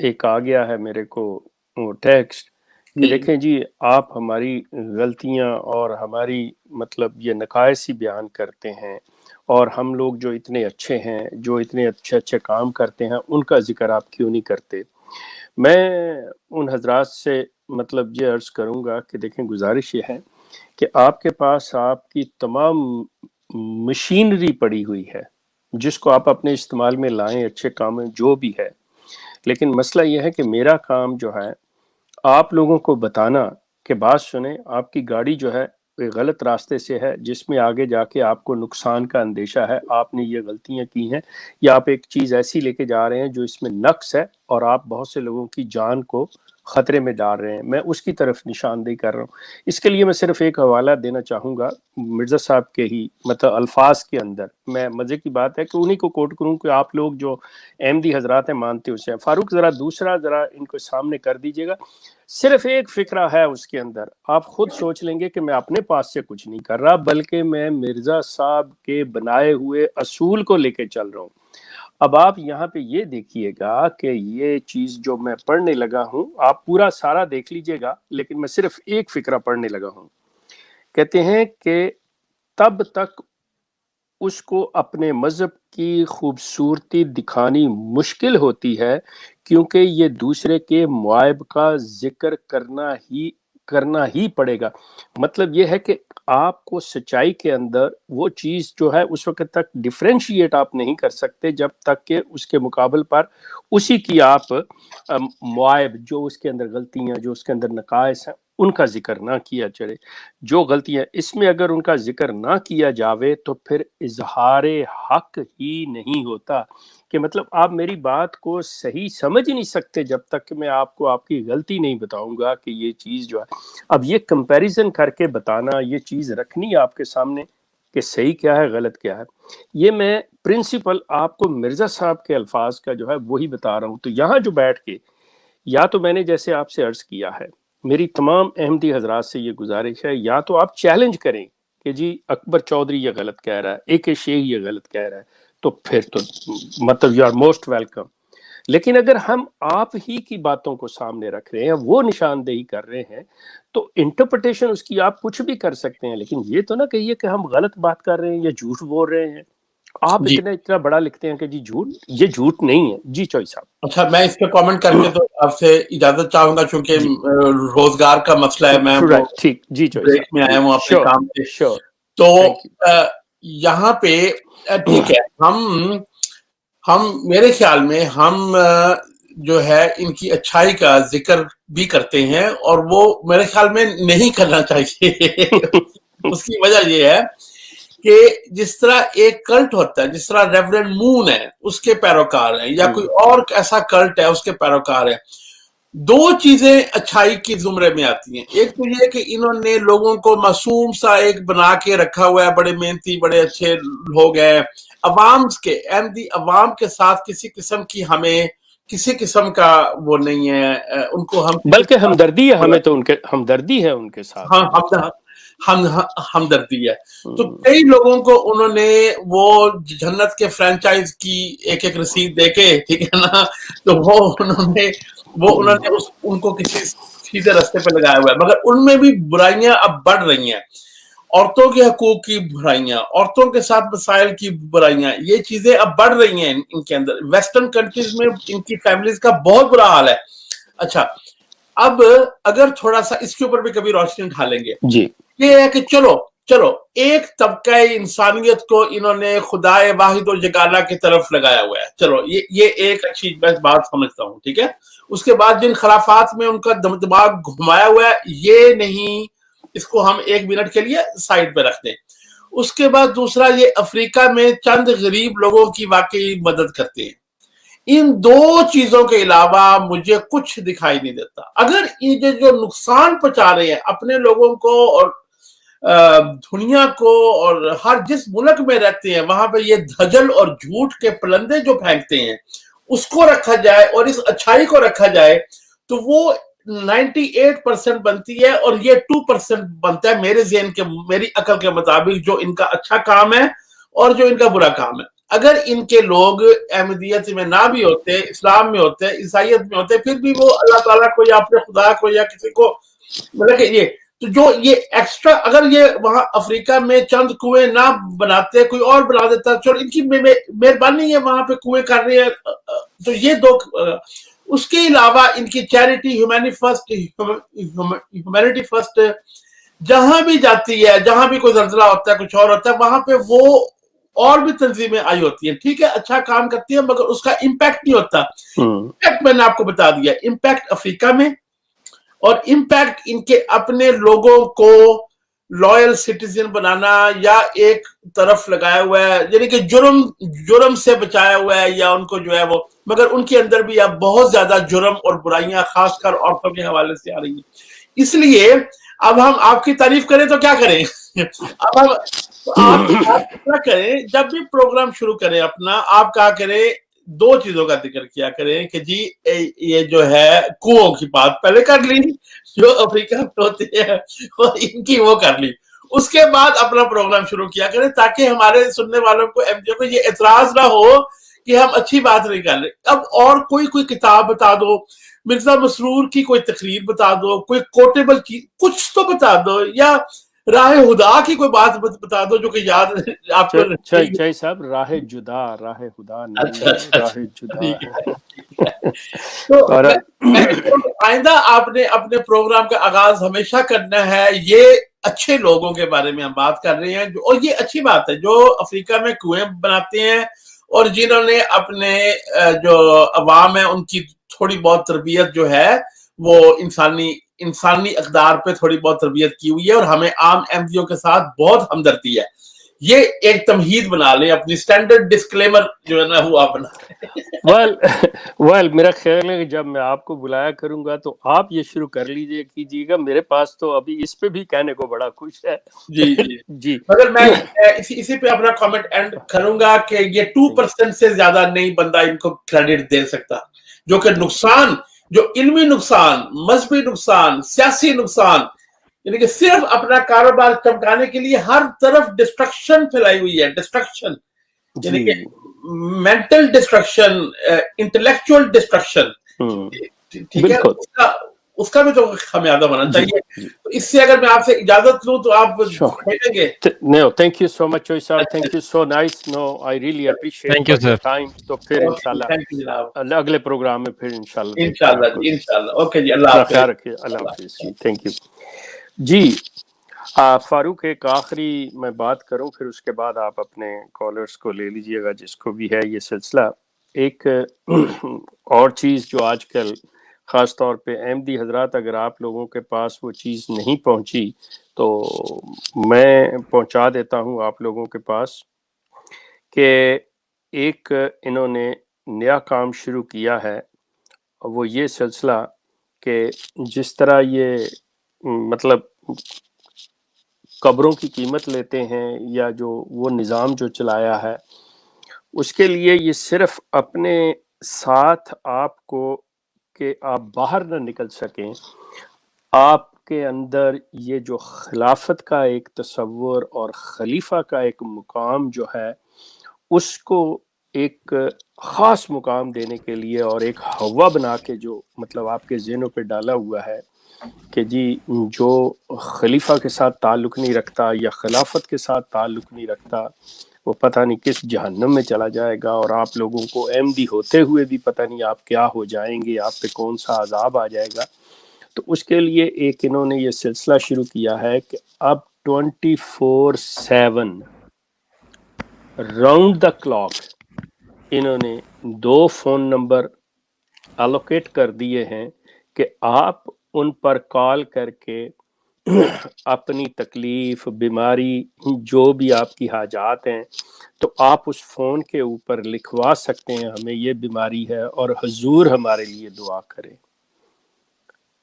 ایک آ گیا ہے میرے کو وہ ٹیکسٹ کہ دیکھیں جی، آپ ہماری غلطیاں اور ہماری مطلب یہ نقائص ہی بیان کرتے ہیں، اور ہم لوگ جو اتنے اچھے ہیں، جو اتنے اچھے کام کرتے ہیں، ان کا ذکر آپ کیوں نہیں کرتے؟ میں ان حضرات سے مطلب یہ عرض کروں گا کہ دیکھیں، گزارش یہ ہے کہ آپ کے پاس آپ کی تمام مشینری پڑی ہوئی ہے جس کو آپ اپنے استعمال میں لائیں، اچھے کام میں جو بھی ہے، لیکن مسئلہ یہ ہے کہ میرا کام جو ہے آپ لوگوں کو بتانا کہ بات سنیں، آپ کی گاڑی جو ہے غلط راستے سے ہے، جس میں آگے جا کے آپ کو نقصان کا اندیشہ ہے، آپ نے یہ غلطیاں کی ہیں، یا آپ ایک چیز ایسی لے کے جا رہے ہیں جو اس میں نقص ہے اور آپ بہت سے لوگوں کی جان کو خطرے میں ڈال رہے ہیں، میں اس کی طرف نشاندہی کر رہا ہوں۔ اس کے لیے میں صرف ایک حوالہ دینا چاہوں گا مرزا صاحب کے ہی مطلب الفاظ کے اندر، میں مزے کی بات ہے کہ انہی کو کوٹ کروں کہ آپ لوگ جو احمدی حضرات ہیں مانتے اسے۔ فاروق ذرا دوسرا ان کو سامنے کر دیجئے گا، صرف ایک فکرہ ہے اس کے اندر، آپ خود سوچ لیں گے کہ میں اپنے پاس سے کچھ نہیں کر رہا، بلکہ میں مرزا صاحب کے بنائے ہوئے اصول کو لے کے چل رہا ہوں۔ اب آپ یہاں پہ یہ دیکھیے گا کہ یہ چیز جو میں پڑھنے لگا ہوں، آپ پورا سارا دیکھ لیجئے گا، لیکن میں صرف ایک فقرہ پڑھنے لگا ہوں. کہتے ہیں کہ تب تک اس کو اپنے مذہب کی خوبصورتی دکھانی مشکل ہوتی ہے کیونکہ یہ دوسرے کے معائب کا ذکر کرنا ہی پڑے گا. مطلب یہ ہے کہ آپ کو سچائی کے اندر وہ چیز جو ہے اس وقت تک ڈیفرینشیٹ آپ نہیں کر سکتے جب تک کہ اس کے مقابل پر اسی کی آپ معائب، جو اس کے اندر غلطیاں، جو اس کے اندر نقائص ہیں، ان کا ذکر نہ کیا چلے. جو غلطیاں اس میں اگر ان کا ذکر نہ کیا جاوے تو پھر اظہار حق ہی نہیں ہوتا. کہ مطلب آپ میری بات کو صحیح سمجھ نہیں سکتے جب تک کہ میں آپ کو آپ کی غلطی نہیں بتاؤں گا کہ یہ چیز جو ہے. اب یہ کمپیریزن کر کے بتانا، یہ چیز رکھنی آپ کے سامنے کہ صحیح کیا ہے غلط کیا ہے، یہ میں پرنسپل آپ کو مرزا صاحب کے الفاظ کا جو ہے وہی بتا رہا ہوں. تو یہاں جو بیٹھ کے، یا تو میں نے جیسے آپ سے عرض کیا ہے، میری تمام احمدی حضرات سے یہ گزارش ہے، یا تو آپ چیلنج کریں کہ جی اکبر چودھری یہ غلط کہہ رہا ہے، اے کے شیخ یہ غلط کہہ رہا ہے، تو پھر تو مطلب یو آر موسٹ ویلکم. لیکن اگر ہم آپ ہی کی باتوں کو سامنے رکھ رہے ہیں، وہ نشاندہی کر رہے ہیں، تو انٹرپریٹیشن اس کی آپ کچھ بھی کر سکتے ہیں، لیکن یہ تو نہ کہیے کہ ہم غلط بات کر رہے ہیں یا جھوٹ بول رہے ہیں. آپ جی اتنا بڑا لکھتے ہیں کہ جی جھوٹ، یہ جھوٹ نہیں ہے. جی چوئی صاحب. اچھا، میں اس پہ کامنٹ کر کے تو آپ سے اجازت چاہوں گا، چونکہ جی روزگار کا مسئلہ ہے. میں وہ رائٹ، ٹھیک. جی چوئی بریک صاحب، میں آیا جی ہوں اپنے شیور کام سے. شیور. تو تھینک یہاں پہ ٹھیک ہے، ہم میرے خیال میں ہم جو ہے ان کی اچھائی کا ذکر بھی کرتے ہیں، اور وہ میرے خیال میں نہیں کرنا چاہیے. یو. اس کی وجہ یہ ہے کہ جس طرح ایک کلٹ ہوتا ہے، جس طرح ریورنڈ مون ہے اس کے پیروکار ہیں، یا کوئی اور ایسا کلٹ ہے اس کے پیروکار ہیں، دو چیزیں اچھائی کی زمرے میں آتی ہیں. ایک تو یہ کہ انہوں نے لوگوں کو معصوم سا ایک بنا کے رکھا ہوا ہے، بڑے محنتی، بڑے اچھے لوگ ہیں. عوام کے احمدی عوام کے ساتھ ہمیں کسی قسم کا وہ نہیں ہے. ان کو ہم بلکہ ہمدردی ہے، ہمیں تو ان کے ہمدردی ہے ان کے ساتھ. ہمدردی ہے. تو کئی لوگوں کو انہوں نے وہ جنت کے فرینچائز کی ایک ایک رسید دے کے، ٹھیک ہے نا، تو وہ انہوں نے ان کو کسی سیدھے رستے پہ لگایا ہوا ہے. مگر ان میں بھی برائیاں اب بڑھ رہی ہیں. عورتوں کے حقوق کی برائیاں، عورتوں کے ساتھ مسائل کی برائیاں، یہ چیزیں اب بڑھ رہی ہیں ان کے اندر. ویسٹرن کنٹریز میں ان کی فیملیز کا بہت برا حال ہے. اچھا، اب اگر تھوڑا سا اس کے اوپر بھی کبھی روشنی ڈالیں گے، جی یہ ہے کہ چلو ایک طبقہ انسانیت کو انہوں نے خدائے واحد و یگانہ کی طرف لگایا ہوا ہے. چلو یہ ایک اچھی بات سمجھتا ہوں، ٹھیک ہے. اس کے بعد جن خرافات میں ان کا دماغ گھمایا ہوا ہے، یہ نہیں، اس کو ہم ایک منٹ کے لیے سائڈ پہ رکھ دیں. اس کے بعد دوسرا، یہ افریقہ میں چند غریب لوگوں کی واقعی مدد کرتے ہیں. ان دو چیزوں کے علاوہ مجھے کچھ دکھائی نہیں دیتا. اگر یہ جو نقصان پہنچا رہے ہیں اپنے لوگوں کو اور دنیا کو، اور ہر جس ملک میں رہتے ہیں وہاں پہ یہ دھجل اور جھوٹ کے پلندے جو پھینکتے ہیں، اس کو رکھا جائے اور اس اچھائی کو رکھا جائے، تو وہ 98% بنتی ہے، اور یہ 2% بنتا ہے میرے ذہن کے، میری عقل کے مطابق، جو ان کا اچھا کام ہے اور جو ان کا برا کام ہے. اگر ان کے لوگ احمدیت میں نہ بھی ہوتے، اسلام میں ہوتے، عیسائیت میں ہوتے، پھر بھی وہ اللہ تعالیٰ کو یا اپنے خدا کو یا کسی کو، مطلب کہ یہ تو جو یہ ایکسٹرا، اگر یہ وہاں افریقہ میں چند کنویں نہ بناتے، کوئی اور بنا دیتا، چلو ان کی مہربانی ہے، وہاں پہ کنویں کر رہے ہیں. تو یہ دو. اس کے علاوہ ان کی چیریٹی، ہیومینٹی فرسٹ جہاں بھی جاتی ہے، جہاں بھی کوئی زلزلہ ہوتا ہے، کچھ اور ہوتا ہے، وہاں پہ وہ اور بھی تنظیمیں آئی ہوتی ہیں، ٹھیک ہے، اچھا کام کرتی ہیں، مگر اس کا امپیکٹ نہیں ہوتا. امپیکٹ میں نے آپ کو بتا دیا، امپیکٹ افریقہ میں، اور امپیکٹ ان کے اپنے لوگوں کو لائل سٹیزن بنانا یا ایک طرف لگایا ہوا ہے، یعنی کہ جرم سے بچایا ہوا ہے، یا ان کو جو ہے وہ، مگر ان کے اندر بھی اب بہت زیادہ جرم اور برائیاں خاص کر عورتوں کے حوالے سے آ رہی ہیں. اس لیے اب ہم آپ کی تعریف کریں تو کیا کریں؟ اب ہم آپ کیا کریں، جب بھی پروگرام شروع کریں اپنا، آپ کیا کریں، دو چیزوں کا ذکر کیا کریں کہ جی یہ جو ہے کنووں کی بات پہلے کر لی جو افریقہ میں ہوتی ہے، اور ان کی وہ کر لی، اس کے بعد اپنا پروگرام شروع کیا کریں، تاکہ ہمارے سننے والوں کو یہ اعتراض نہ ہو کہ ہم اچھی بات نہیں کر رہے. اب اور کوئی کتاب بتا دو, مرزا مسرور کی کوئی تقریر بتا دو, کوئی کوٹیبل کی کچھ تو بتا دو, یا راہ ہدا کی کوئی بات بتا دو جو کہ یاد آپ کو چاہیے صاحب. راہ جدا, راہ خدا نہیں ہے, راہ جدا ہے. تو آئندہ آپ نے اپنے پروگرام کا آغاز ہمیشہ کرنا ہے یہ اچھے لوگوں کے بارے میں ہم بات کر رہے ہیں, اور یہ اچھی بات ہے جو افریقہ میں کنویں بناتے ہیں اور جنہوں نے اپنے جو عوام ہے ان کی تھوڑی بہت تربیت جو ہے وہ انسانی اقدار پہ تھوڑی بہت تربیت کی ہوئی ہے, اور ہمیں عام احمدیوں کے ساتھ بہت ہمدردی ہے. یہ ایک تمہید بنا لیں, اپنی سٹینڈرڈ ڈسکلیمر جو ہے نا وہ آپ بنا ویل میرا خیال ہے کہ جب میں آپ کو بلایا کروں گا تو آپ یہ شروع کر لیجئے کیجیے گا. میرے پاس تو ابھی اس پہ بھی کہنے کو بڑا خوش ہے. جی جی مگر میں اسی پہ اپنا کامنٹ اینڈ کروں گا کہ یہ 2% سے زیادہ نہیں بندہ ان کو کریڈٹ دے سکتا, جو کہ نقصان, جو علمی نقصان, مذہبی نقصان, سیاسی نقصان, یعنی کہ صرف اپنا کاروبار چمکانے کے لیے ہر طرف ڈسٹرکشن پھیلائی ہوئی ہے. ڈسٹرکشن یعنی کہ مینٹل ڈسٹرکشن, انٹلیکچوئل ڈسٹرکشن, ٹھیک ہے, اس کا بھی تو خمیازہ ہونا چاہیے. تو اس سے اگر میں آپ سے اجازت لوں تو آپ بھیجیں گے. No, thank you so much, صاحب. Thank you, so nice. No, I really appreciate your time. تو پھر انشاءاللہ اگلے پروگرام میں پھر انشاءاللہ. اوکے جی, اللہ حافظ. خیال رکھیے. اللہ حافظ جی. تھینک یو جی. فاروق ایک آخری میں بات کروں, پھر اس کے بعد آپ اپنے کالرز کو لے لیجئے گا جس کو بھی ہے یہ سلسلہ. ایک اور چیز جو آج کل خاص طور پہ احمدی حضرات, اگر آپ لوگوں کے پاس وہ چیز نہیں پہنچی تو میں پہنچا دیتا ہوں آپ لوگوں کے پاس, کہ ایک انہوں نے نیا کام شروع کیا ہے. وہ یہ سلسلہ کہ جس طرح یہ مطلب قبروں کی قیمت لیتے ہیں یا جو وہ نظام جو چلایا ہے, اس کے لیے یہ صرف اپنے ساتھ آپ کو کہ آپ باہر نہ نکل سکیں, آپ کے اندر یہ جو خلافت کا ایک تصور اور خلیفہ کا ایک مقام جو ہے اس کو ایک خاص مقام دینے کے لیے, اور ایک ہوا بنا کے جو مطلب آپ کے ذہنوں پہ ڈالا ہوا ہے کہ جی جو خلیفہ کے ساتھ تعلق نہیں رکھتا یا خلافت کے ساتھ تعلق نہیں رکھتا وہ پتہ نہیں کس جہنم میں چلا جائے گا, اور آپ لوگوں کو احمدی ہوتے ہوئے بھی پتہ نہیں آپ کیا ہو جائیں گے, آپ پہ کون سا عذاب آ جائے گا. تو اس کے لیے ایک انہوں نے یہ سلسلہ شروع کیا ہے کہ اب 24/7 راؤنڈ دا کلاک انہوں نے 2 فون نمبر الوکیٹ کر دیے ہیں کہ آپ ان پر کال کر کے اپنی تکلیف, بیماری, جو بھی آپ کی حاجات ہیں تو آپ اس فون کے اوپر لکھوا سکتے ہیں ہمیں یہ بیماری ہے اور حضور ہمارے لیے دعا کریں.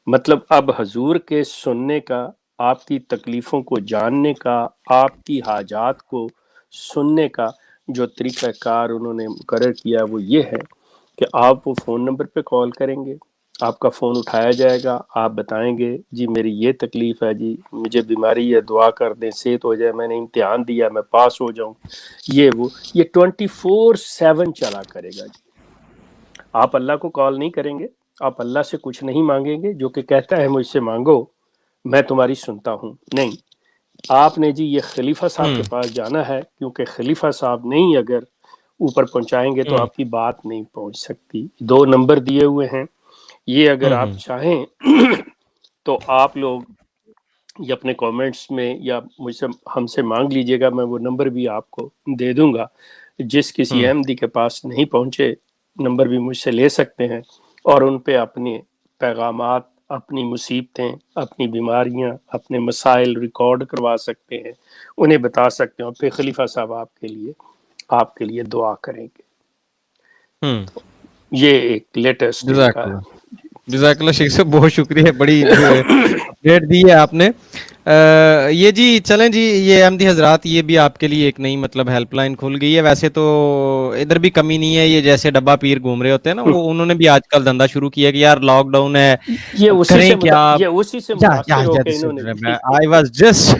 مطلب اب حضور کے سننے کا, آپ کی تکلیفوں کو جاننے کا, آپ کی حاجات کو سننے کا جو طریقہ کار انہوں نے مقرر کیا وہ یہ ہے کہ آپ وہ فون نمبر پہ کال کریں گے, آپ کا فون اٹھایا جائے گا, آپ بتائیں گے جی میری یہ تکلیف ہے, جی مجھے بیماری ہے, دعا کر دیں, صحت ہو جائے, میں نے امتحان دیا, میں پاس ہو جاؤں, یہ 24/7 چلا کرے گا. جی آپ اللہ کو کال نہیں کریں گے, آپ اللہ سے کچھ نہیں مانگیں گے جو کہ کہتا ہے مجھ سے مانگو میں تمہاری سنتا ہوں, نہیں, آپ نے جی یہ خلیفہ صاحب کے پاس جانا ہے, کیونکہ خلیفہ صاحب نہیں اگر اوپر پہنچائیں گے تو آپ کی بات نہیں پہنچ سکتی. 2 نمبر دیے ہوئے ہیں, یہ اگر آپ چاہیں تو آپ لوگ یہ اپنے کامنٹس میں یا مجھ سے ہم سے مانگ لیجئے گا, میں وہ نمبر بھی آپ کو دے دوں گا. جس کسی احمدی کے پاس نہیں پہنچے نمبر بھی مجھ سے لے سکتے ہیں اور ان پہ اپنے پیغامات, اپنی مصیبتیں, اپنی بیماریاں, اپنے مسائل ریکارڈ کروا سکتے ہیں, انہیں بتا سکتے ہیں, اور پھر خلیفہ صاحب آپ کے لیے دعا کریں گے. یہ ایک لیٹسٹ جزاک اللہ شیخ صاحب, بہت شکریہ, بڑی اپڈیٹ دی ہے آپ نے. یہ جی چلیں جی، یہ احمدی حضرات یہ بھی آپ کے لیے ایک نئی مطلب ہیلپ لائن کھل گئی ہے. ویسے تو ادھر بھی کمی نہیں ہے، یہ جیسے ڈبہ پیر گھوم رہے ہوتے ہیں نا، وہ انہوں نے بھی آج کل دھندا شروع کیا کہ یار لاک ڈاؤن ہے، یہ اسی کریں سے کیا آپ. یہ اسی سے متاثر ہو کے انہوں نے بھی. I was just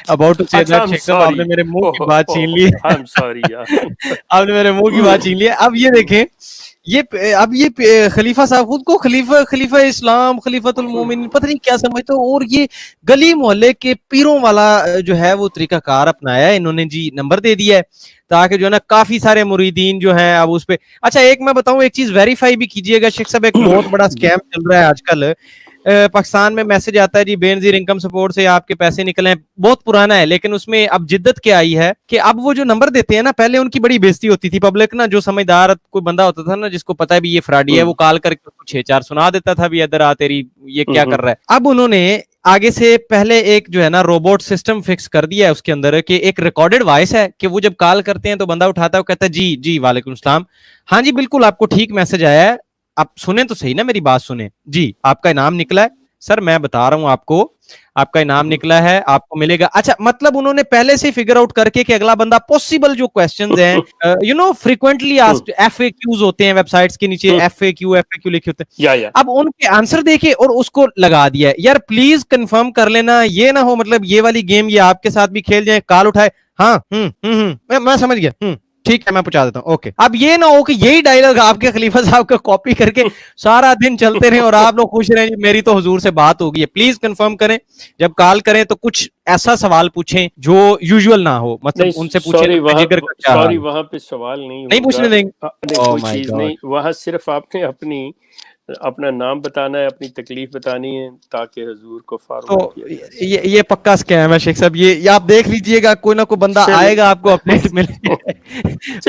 about to say اچھا that. شیخ صاحب آپ نے میرے منہ کی بات چھین لی. I'm sorry یار. آپ نے میرے منہ کی بات چھین لی. اب یہ دیکھیں، یہ خلیفہ صاحب خود کو خلیفہ اسلام، خلیفۃ المومنین پتہ نہیں کیا سمجھتے ہو، اور یہ گلی محلے کے پیروں والا جو ہے وہ طریقہ کار اپنایا ہے انہوں نے جی. نمبر دے دیا ہے تاکہ جو ہے نا کافی سارے مریدین جو ہیں اب اس پہ. اچھا ایک میں بتاؤں، ایک چیز ویریفائی بھی کیجئے گا شیخ صاحب، ایک بہت بڑا اسکیم چل رہا ہے آج کل. پاکستان میں میسج آتا ہے جی بے نظیر انکم سپورٹ سے آپ کے پیسے نکلے ہیں، بہت پرانا ہے لیکن اس میں اب جدت کیا آئی ہے کہ اب وہ جو نمبر دیتے ہیں نا، پہلے ان کی بڑی بےزتی ہوتی تھی پبلک نا، جو سمجھدار کوئی بندہ ہوتا تھا نا جس کو پتا ہے بھی یہ فراڈی ہے، وہ کال کر کے 6-4 سنا دیتا تھا بھی ادھر آ تیری یہ کیا کر رہا ہے. اب انہوں نے آگے سے پہلے ایک جو ہے نا روبوٹ سسٹم فکس کر دیا ہے اس کے اندر کہ ایک ریکارڈڈ وائس ہے کہ وہ جب کال کرتے ہیں تو بندہ اٹھاتا ہے، وہ کہتا ہے جی جی وعلیکم السلام، ہاں جی بالکل آپ کو ٹھیک میسج آیا ہے، آپ سنیں تو صحیح نا میری بات سنیں جی، آپ کا انعام نکلا ہے سر، میں بتا رہا ہوں آپ کو، آپ کا انعام نکلا ہے، آپ کو ملے گا. اچھا مطلب انہوں نے پہلے سے فگر آؤٹ کر کے کہ اگلا بندہ پوسیبل جو کوسچنز ہیں you know frequently asked F A Qs ہوتے ہیں ویب سائٹس کے نیچے ایف اے کیو لکھے ہوتے ہیں، اب ان کے آنسر دیکھے اور اس کو لگا دیا ہے. یار پلیز کنفرم کر لینا، یہ نہ ہو مطلب یہ والی گیم یہ آپ کے ساتھ بھی کھیل جائیں، کال اٹھائے ہاں میں سمجھ گیا ٹھیک ہے میں پہنچا دیتا ہوں اوکے. اب یہ نہ ہو کہ یہی ڈائلاگ آپ کے خلیفہ صاحب کا کاپی کر کے سارا دن چلتے رہے اور آپ لوگ خوش رہیں میری تو حضور سے بات ہوگی ہے. پلیز کنفرم کریں جب کال کریں تو کچھ ایسا سوال پوچھیں جو یوزول نہ ہو، مطلب ان سے پوچھیں سوری وہاں پہ سوال نہیں پوچھنے دیں گے. کوئی چیز نہیں، وہاں صرف آپ نے اپنا نام بتانا ہے، اپنی تکلیف بتانی ہے تاکہ حضور کو فارورڈ کیا جائے. یہ پکا اسکیم ہے شیخ صاحب، یہ آپ دیکھ لیجئے گا، کوئی نہ کوئی بندہ آئے گا آپ کو اپڈیٹ ملے.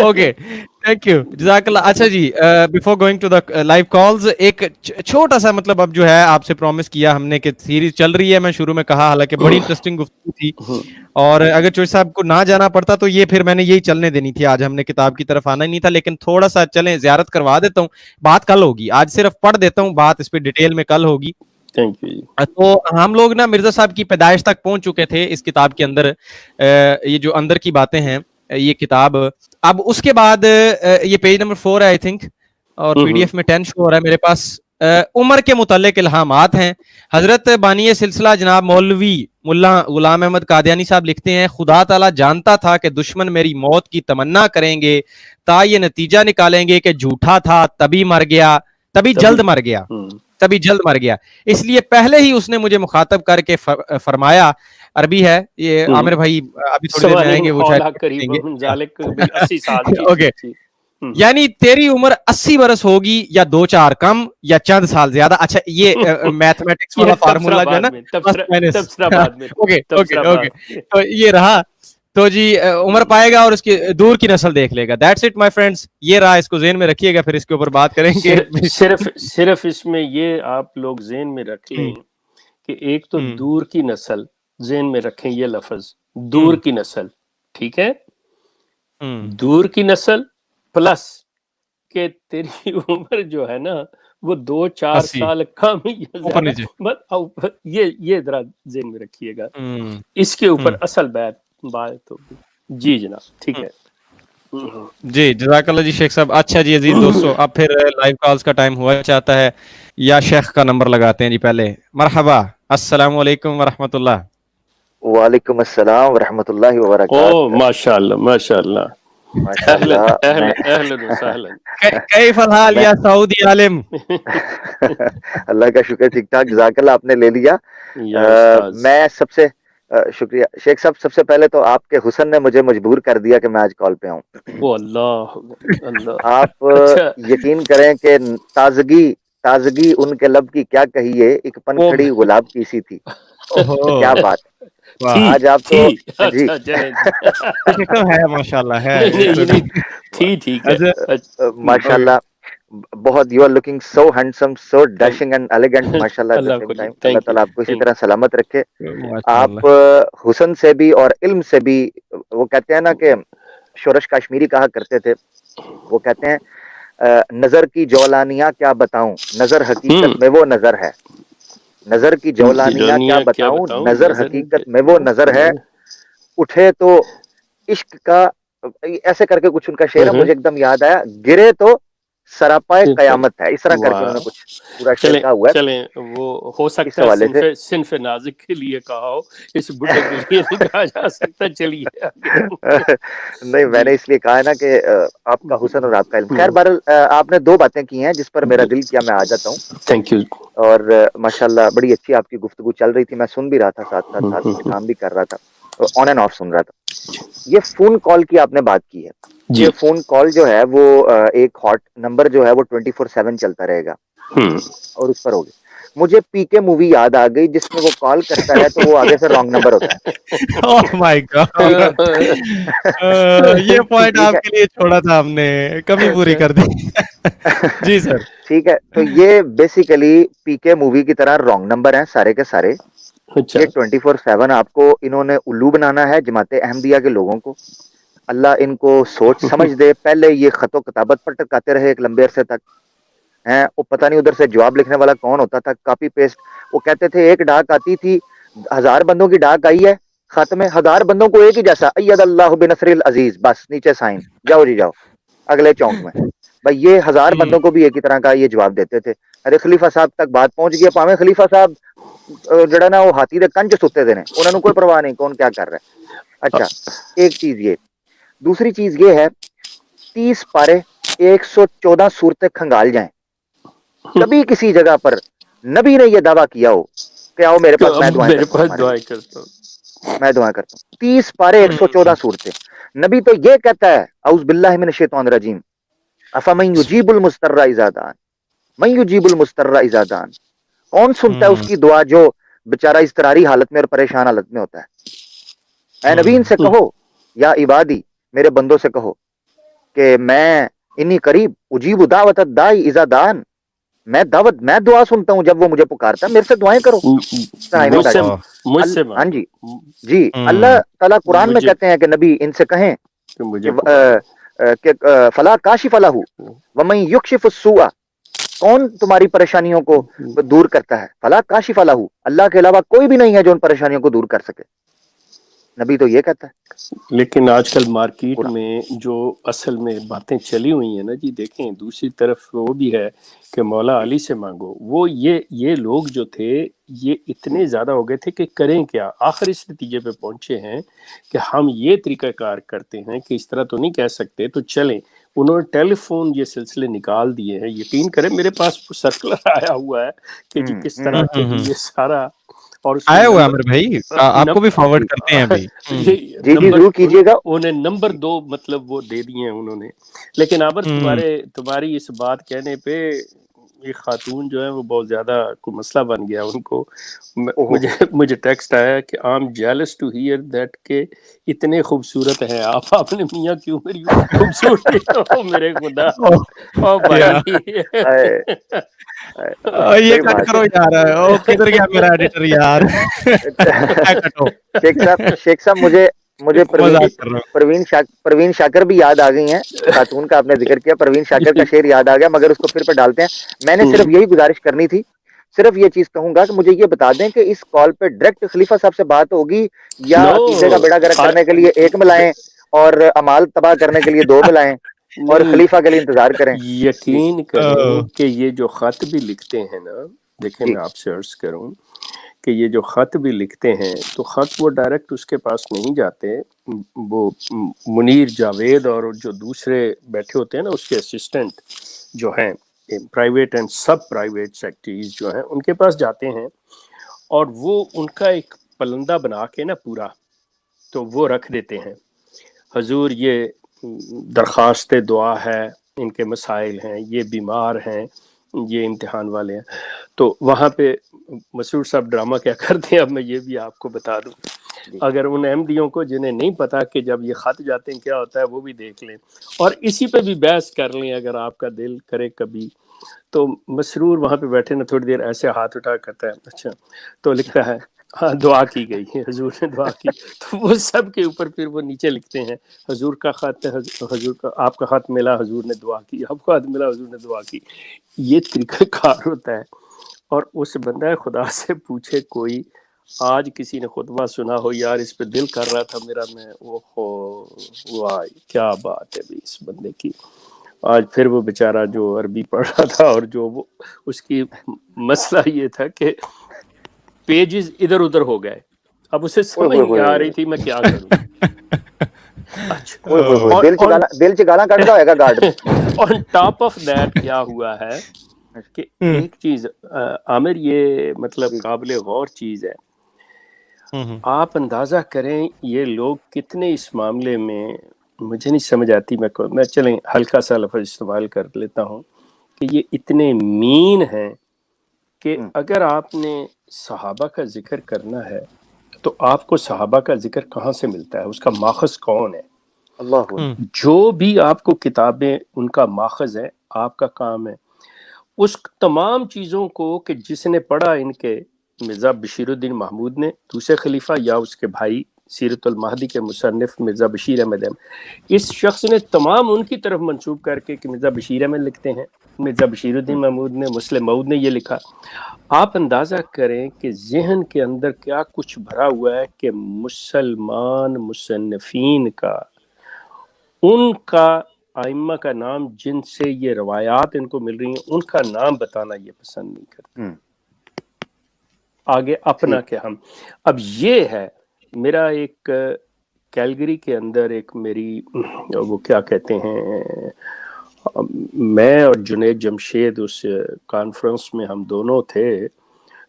اوکے تھینک یو جزاک اللہ. اچھا جی before going to the live calls, ایک چھوٹا سا مطلب اب جو ہے آپ سے پرومس کیا ہم نے کہ سیریز چل رہی ہے، میں شروع میں کہا حالانکہ بڑی انٹرسٹنگ گفتگو تھی اور اگر چوہدری صاحب کو نہ جانا پڑتا تو یہ پھر میں نے یہی چلنے دینی تھی، آج ہم نے کتاب کی طرف آنا ہی نہیں تھا، لیکن تھوڑا سا چلیں زیارت کروا دیتا ہوں، بات کل ہوگی، آج صرف پڑھ دیتا ہوں، بات اس پہ ڈیٹیل میں کل ہوگی. تو ہم لوگ نا مرزا صاحب کی پیدائش تک پہنچ چکے تھے اس کتاب کے اندر، یہ جو اندر کی باتیں ہیں یہ کتاب. اب اس کے بعد یہ پیج نمبر 4 ہے آئی تھنک، اور پی ڈی ایف میں 10 شو ہو رہا ہے میرے پاس. عمر کے متعلق الہامات ہیں. حضرت بانی سلسلہ جناب مولوی ملا غلام احمد قادیانی صاحب لکھتے ہیں، خدا تعالیٰ جانتا تھا کہ دشمن میری موت کی تمنا کریں گے تا یہ نتیجہ نکالیں گے کہ جھوٹا تھا تبھی مر گیا، تبھی جلد مر گیا، اس لیے پہلے ہی اس نے مجھے مخاطب کر کے فرمایا. عربی ہے یہ، عامر بھائی ابھی تھوڑی دیر میں آئیں گے وہ اوکے، یعنی تیری عمر 80 برس ہوگی یا 2-4 کم یا چند سال زیادہ. اچھا یہ میتھمیٹکس والا فارمولا جو ہے نا اوکے تو یہ رہا، تو جی عمر پائے گا اور اس کی دور کی نسل دیکھ لے گا. دیٹس اٹ مائی فرینڈز، یہ رہا، اس کو ذہن میں رکھیے گا، پھر اس کے اوپر بات کریں گے. صرف اس میں یہ آپ لوگ ذہن میں رکھ لیں کہ ایک تو دور کی نسل، ذہن میں رکھیں یہ لفظ دور کی نسل، ٹھیک ہے، دور کی نسل پلس کہ تیری عمر جو ہے نا وہ 2-4 سال کم یا زیادہ، یہ ذرا ذہن میں رکھیے گا، اس کے اوپر اصل بات ہوگی. جی جناب ٹھیک ہے جی جزاک اللہ جی شیخ صاحب. اچھا جی عزیز دوستو، اب پھر لائیو کالز کا ٹائم ہوا چاہتا ہے، یا شیخ کا نمبر لگاتے ہیں جی پہلے. مرحبا، السلام علیکم ورحمۃ اللہ. وعلیکم السلام ورحمۃ اللہ وبرکاتہ. ماشاء اللہ ماشاء اللہ، کیف الحال یا سعودی عالم؟ اللہ کا شکر ٹھیک ٹھاک، جزاک اللہ، آپ نے لے لیا. میں سب سے شکریہ شیخ صاحب. سب سے پہلے تو آپ کے حسن نے مجھے مجبور کر دیا کہ میں آج کال پہ آؤں. آپ یقین کریں کہ تازگی ان کے لب کی کیا کہیے، ایک پنکھڑی گلاب کی سی تھی. کیا بات آج آپ تو جی ہے ماشاءاللہ ہے ماشاء اللہ بہت. You are looking so handsome, so dashing and elegant ماشاء اللہ. ایٹ دی سیم ٹائم اللہ تعالیٰ آپ کو اسی طرح سلامت رکھے. آپ حسن سے بھی اور علم سے بھی، وہ کہتے ہیں نا کہ شورش کاشمیری کہا کرتے تھے، وہ کہتے ہیں نظر کی جولانیاں کیا بتاؤں، نظر حقیقت میں وہ نظر ہے. نظر کی جولانیہ کیا بتاؤں، نظر حقیقت میں وہ نظر ہے، اٹھے تو عشق کا، ایسے کر کے کچھ ان کا شعر ہے، مجھے ایک دم یاد آیا، گرے تو سراپائے قیامت ہے، اس طرح کر کے انہوں نے کچھ پورا شعر کہا ہوا ہے. چلیں وہ ہو سکتا ہے صنف نازک کے لیے کہا ہو، اس بڈھے کے لیے نہیں کہا جا سکتا. چلیے نہیں، میں نے اس لیے کہا ہے نا کہ آپ کا حسن اور آپ کا علم. خیر بہرحال آپ نے 2 باتیں کی ہیں جس پر میرا دل کیا میں آ جاتا ہوں. Thank you. اور ماشاءاللہ بڑی اچھی آپ کی گفتگو چل رہی تھی، میں سن بھی رہا تھا، ساتھ ساتھ کچھ کام بھی کر رہا تھا، آن اینڈ آف سن رہا تھا. یہ فون کال کی آپ نے بات کی ہے، یہ فون کال جو ہے وہ ایک ہاٹ نمبر جو ہے وہ 24/7 چلتا رہے گا اور اس پر ہوگی. مجھے پی کے مووی یاد آ گئی جس میں وہ کال کرتا ہے تو وہ آگے سے رانگ نمبر ہوتا ہے. اوہ مائی گاڈ، یہ پوائنٹ آپ کے لیے چھوڑا تھا ہم نے، کمی پوری کر دی. جی سر ٹھیک ہے. تو یہ بیسیکلی پی کے مووی کی طرح رانگ نمبر ہیں سارے کے سارے. یہ 24/7 آپ کو انہوں نے الو بنانا ہے جماعت احمدیہ کے لوگوں کو. اللہ ان کو سوچ سمجھ دے. پہلے یہ خط و کتابت پر ٹکاتے رہے ایک لمبے عرصے تک ہیں، وہ پتہ نہیں ادھر سے جواب لکھنے والا کون ہوتا تھا، کاپی پیسٹ. وہ کہتے تھے ایک ڈاک آتی تھی، 1000 بندوں کی ڈاک آئی ہے، خط میں 1000 بندوں کو ایک ہی جیسا، اید اللہ بنصر العزیز، بس نیچے سائن، جاؤ جی جاؤ اگلے چونک میں. بھائی یہ 1000 بندوں کو بھی ایک ہی طرح کا یہ جواب دیتے تھے. ارے خلیفہ صاحب تک بات پہنچ گئی، پاویں خلیفہ صاحب جڑا نا وہ ہاتھی دے کنج ستے دے نے، انہوں نے کوئی پرواہ نہیں کون کیا کر رہا ہے. اچھا ایک چیز یہ، دوسری چیز یہ ہے 30 پارے 114 صورتیں کھنگال جائیں، کبھی کسی جگہ پر نبی نے یہ دعویٰ کیا ہو کہ آؤ میرے پاس میں دعائیں کرتا ہوں، میں دعائیں کرتا ہوں. 30 پارے 114 صورتیں. نبی تو یہ کہتا ہے اعوذ باللہ من الشیطان الرجیم، افمن یجیب المضطر اذا دعان، من یجیب المضطر اذا دعان، کون سنتا ہے اس کی دعا جو بیچارہ اضطراری حالت میں اور پریشان حالت میں ہوتا ہے. اے نبی ان سے کہو، یا عبادی میرے بندوں سے کہو کہ میں انی قریب اجیب دعوت الداعی اذا دعان، میں دعا سنتا ہوں جب وہ مجھے پکارتا ہے، میرے سے دعائیں کرو. ہاں جی جی. اللہ تعالیٰ قرآن میں کہتے ہیں کہ نبی ان سے کہیں کہ فلا کاشف لہ ومن یکشف السوء، کون تمہاری پریشانیوں کو دور کرتا ہے، فلا کاشف لہ، اللہ کے علاوہ کوئی بھی نہیں ہے جو ان پریشانیوں کو دور کر سکے. نبی تو یہ کہتا ہے. لیکن آج کل مارکیٹ میں جو اصل میں باتیں چلی ہوئی ہیں نا جی، دیکھیں دوسری طرف وہ بھی ہے کہ مولا علی سے مانگو. وہ یہ لوگ جو تھے یہ اتنے زیادہ ہو گئے تھے کہ کریں کیا، آخر اس نتیجے پہ پہنچے ہیں کہ ہم یہ طریقہ کار کرتے ہیں کہ اس طرح تو نہیں کہہ سکتے، تو چلیں انہوں نے ٹیلی فون یہ سلسلے نکال دیے ہیں. یقین کریں میرے پاس سرکلر آیا ہوا ہے کہ جی کس طرح کے یہ سارا، اور آیا ہوا عامر بھائی آپ کو بھی فارورڈ کرتے ہیں ابھی. جی ضرور کیجیے گا. انہیں نمبر 2 مطلب وہ دے دیے ہیں انہوں نے. لیکن عامر تمہاری اس بات کہنے پہ یہ خاتون جو ہے وہ بہت زیادہ کوئی مسئلہ بن گیا ان کو. مجھے ٹیکسٹ آیا کہ I'm jealous to hear that کہ اتنے خوبصورت ہیں آپ نے میاں کیوں میری خوبصورتی او میرے خدا او بھائی یہ کٹ کرو یار، او کدھر گیا میرا ایڈیٹر یار. شیخ صاحب مجھے پروین شاکر بھی یاد آ گئی ہیں. خاتون کا آپ نے ذکر کیا، پروین شاکر کا شعر یاد آ گیا، مگر اس کو پھر ڈالتے ہیں. میں نے صرف یہی گزارش کرنی تھی، صرف یہ چیز کہوں گا کہ مجھے یہ بتا دیں کہ اس کال پہ ڈائریکٹ خلیفہ صاحب سے بات ہوگی یا عقیدے کا بیڑا غرق کرنے کے لیے 1 ملائیں اور امال تباہ کرنے کے لیے 2 ملائیں اور خلیفہ کے لیے انتظار کریں. یقین کریں کہ یہ جو خط بھی لکھتے ہیں نا، دیکھیں میں آپ سے عرض کروں کہ یہ جو خط بھی لکھتے ہیں تو خط وہ ڈائریکٹ اس کے پاس نہیں جاتے. وہ منیر جاوید اور جو دوسرے بیٹھے ہوتے ہیں نا اس کے اسسٹنٹ جو ہیں private and sub private secretaries جو ہیں ان کے پاس جاتے ہیں، اور وہ ان کا ایک پلندہ بنا کے نا پورا تو وہ رکھ دیتے ہیں. حضور یہ درخواست دعا ہے، ان کے مسائل ہیں، یہ بیمار ہیں، یہ امتحان والے ہیں. تو وہاں پہ مسعود صاحب ڈرامہ کیا کرتے ہیں، اب میں یہ بھی آپ کو بتا دوں. اگر ان احمدیوں کو جنہیں نہیں پتا کہ جب یہ خط جاتے ہیں کیا ہوتا ہے وہ بھی دیکھ لیں اور اسی پہ بھی بحث کر لیں اگر آپ کا دل کرے کبھی. تو مسرور وہاں پہ بیٹھے نا تھوڑی دیر ایسے ہاتھ اٹھا کرتا ہے، اچھا تو لکھتا ہے ہاں دعا کی گئی ہے، حضور نے دعا کی. تو وہ سب کے اوپر پھر وہ نیچے لکھتے ہیں حضور کا خط ہے، حضور کا آپ کا خط ملا، حضور نے دعا کی، آپ کا خط ملا، حضور نے دعا کی. یہ طریقہ کار ہوتا ہے. اور اس بندہ خدا سے پوچھے کوئی آج کسی نے خطبہ سنا ہو یار اس پہ دل کر رہا تھا میرا، میں واہ کیا بات ہے بھی اس بندے کی. آج پھر وہ بیچارہ جو عربی پڑھ رہا تھا اور جو وہ اس کی مسئلہ یہ تھا کہ پیجز ادھر ادھر ہو گئے، اب اسے سمجھ نہیں آ رہی تھی میں کیا کروں. دل چ گانا کٹتا ہوئے گا گارڈ. آن ٹاپ آف دیٹ کیا ہوا ہے کہ ایک چیز عامر یہ مطلب قابل غور چیز ہے. آپ اندازہ کریں یہ لوگ کتنے اس معاملے میں، مجھے نہیں سمجھ آتی، میں چلیں ہلکا سا لفظ استعمال کر لیتا ہوں کہ یہ اتنے مین ہیں کہ اگر آپ نے صحابہ کا ذکر کرنا ہے تو آپ کو صحابہ کا ذکر کہاں سے ملتا ہے، اس کا ماخذ کون ہے؟ اللہ. جو بھی آپ کو کتابیں ان کا ماخذ ہے، آپ کا کام ہے اس تمام چیزوں کو کہ جس نے پڑھا ان کے مرزا بشیر الدین محمود نے دوسرے خلیفہ یا اس کے بھائی سیرت المہدی کے مصنف مرزا بشیر احمد اس شخص نے تمام ان کی طرف منسوب کر کے کہ مرزا بشیر احمد لکھتے ہیں، مرزا بشیر الدین محمود نے، مسلم مود نے یہ لکھا. آپ اندازہ کریں کہ ذہن کے اندر کیا کچھ بھرا ہوا ہے کہ مسلمان مصنفین کا، ان کا ائمہ کا نام جن سے یہ روایات ان کو مل رہی ہیں ان کا نام بتانا یہ پسند نہیں کرتے. آگے اپنا کہ ہم اب یہ ہے میرا ایک کیلگری کے اندر ایک میری وہ کیا کہتے ہیں، میں اور جنید جمشید اس کانفرنس میں ہم دونوں تھے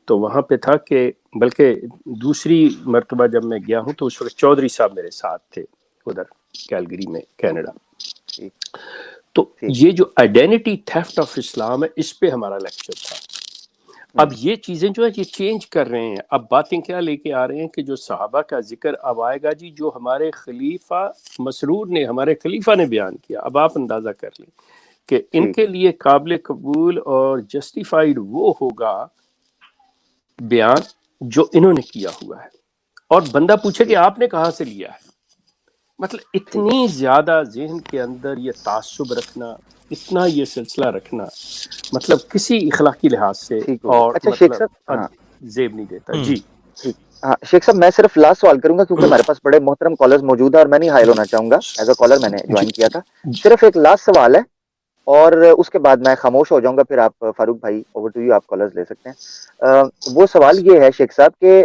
تو وہاں پہ تھا کہ بلکہ دوسری مرتبہ جب میں گیا ہوں تو اس وقت چودھری صاحب میرے ساتھ تھے ادھر کیلگری میں کینیڈا. تو یہ جو آئیڈینٹی تھیفٹ آف اسلام ہے اس پہ ہمارا لیکچر تھا. اب یہ چیزیں جو ہے یہ چینج کر رہے ہیں. اب باتیں کیا لے کے آ رہے ہیں کہ جو صحابہ کا ذکر اب آئے گا جی جو ہمارے خلیفہ مسرور نے، ہمارے خلیفہ نے بیان کیا. اب آپ اندازہ کر لیں کہ ان کے لیے قابل قبول اور جسٹیفائیڈ وہ ہوگا بیان جو انہوں نے کیا ہوا ہے، اور بندہ پوچھے کہ آپ نے کہاں سے لیا ہے. مطلب اتنی زیادہ ذہن کے اندر یہ تعصب رکھنا، اتنا یہ سلسلہ رکھنا مطلب کسی اخلاقی لحاظ سے اور اچھا شیخ صاحب زیب نہیں دیتا. جی شیخ صاحب میں صرف لاسٹ سوال کروں گا کیونکہ ہمارے پاس بڑے محترم کالرز موجود ہیں اور میں نہیں حائل ہونا چاہوں گا، ایز اے کالر میں نے جوائن کیا تھا. صرف ایک لاسٹ سوال ہے اور اس کے بعد میں خاموش ہو جاؤں گا، پھر آپ فاروق بھائی اوور ٹو یو، آپ کالرز لے سکتے ہیں. وہ سوال یہ ہے شیخ صاحب کہ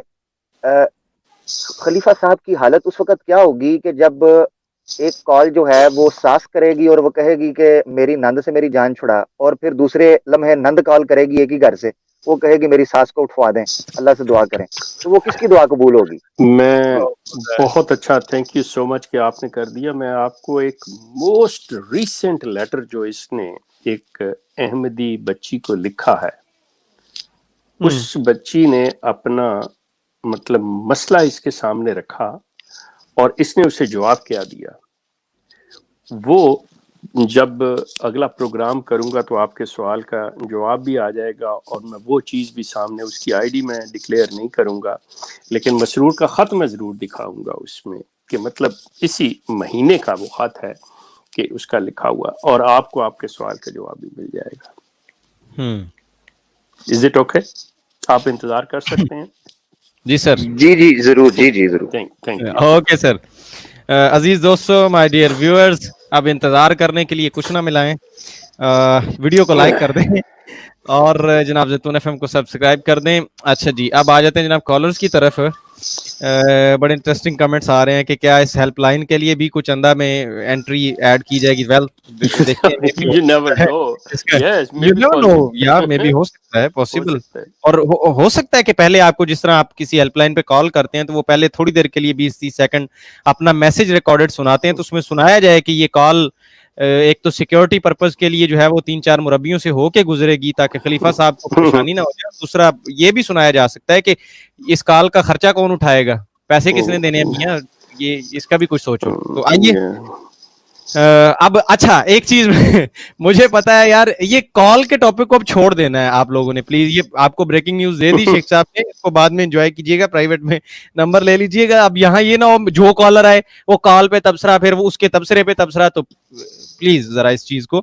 خلیفہ صاحب کی حالت اس وقت کیا ہوگی کہ جب ایک کال جو ہے وہ ساس کرے گی اور وہ کہے گی کہ میری نند سے میری جان چھڑا، اور پھر دوسرے لمحے نند کال کرے گی ایک ہی گھر سے، وہ کہے گی میری ساس کو اٹھوا دیں، اللہ سے دعا کریں، تو وہ کس کی دعا قبول ہوگی؟ میں بہت اچھا، تھینک یو سو مچ کہ آپ نے کر دیا. میں آپ کو ایک موسٹ ریسنٹ لیٹر جو اس نے ایک احمدی بچی کو لکھا ہے، اس بچی نے اپنا مطلب مسئلہ اس کے سامنے رکھا اور اس نے اسے جواب کیا دیا. وہ جب اگلا پروگرام کروں گا تو آپ کے سوال کا جواب بھی آ جائے گا اور میں وہ چیز بھی سامنے، اس کی آئی ڈی میں ڈکلیئر نہیں کروں گا لیکن مسرور کا خط میں ضرور دکھاؤں گا اس میں کہ مطلب اسی مہینے کا وہ خط ہے کہ اس کا لکھا ہوا، اور آپ کو آپ کے سوال کا جواب بھی مل جائے گا. Is it okay? آپ انتظار کر سکتے ہیں؟ جی سر. جی ضرور. جی ضرور. Thank you. Okay sir. عزیز دوستو، مائی ڈیئر ویورز، اب انتظار کرنے کے لیے کچھ نہ ملائیں، ویڈیو کو لائک کر دیں اور جناب زیتون ایف ایم کو سبسکرائب کر دیں. اچھا جی، اب آ جاتے ہیں جناب کالرز کی طرف. بڑے انٹرسٹنگ کمنٹس آ رہے ہیں کہ کیا اس ہیلپ لائن کے لیے بھی کچھ اندہ میں انٹری ایڈ کی جائے گی. Well You never know. Yes, maybe ہو سکتا ہے پاسبل، اور ہو سکتا ہے کہ پہلے آپ کو جس طرح آپ کسی ہیلپ لائن پہ کال کرتے ہیں تو وہ پہلے تھوڑی دیر کے لیے 20-30 سیکنڈ اپنا میسج ریکارڈڈ سناتے ہیں، تو اس میں سنایا جائے کہ یہ کال ایک تو سیکیورٹی پرپز کے لیے جو ہے وہ 3-4 مربیوں سے ہو کے گزرے گی تاکہ خلیفہ صاحب کو پریشانی نہ ہو جائے. دوسرا یہ بھی سنایا جا سکتا ہے کہ اس کال کا خرچہ کون اٹھائے گا، پیسے کس نے دینے ہیں میاں، یہ اس کا بھی کچھ سوچو. تو آئیے اب اچھا ایک چیز مجھے پتا ہے یار، یہ کال کے ٹاپک کو اب چھوڑ دینا ہے آپ لوگوں نے پلیز. یہ آپ کو بریکنگ نیوز دے دی شیخ صاحب نے، اس کو بعد میں انجوائے کیجیے گا، پرائیویٹ میں نمبر لے لیجیے گا. اب یہاں یہ نہ ہو جو کالر آئے وہ کال پہ تبصرہ، پھر وہ اس کے تبصرے پہ تبصرہ، تو پلیز ذرا اس چیز کو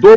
2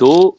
2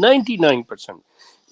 99%,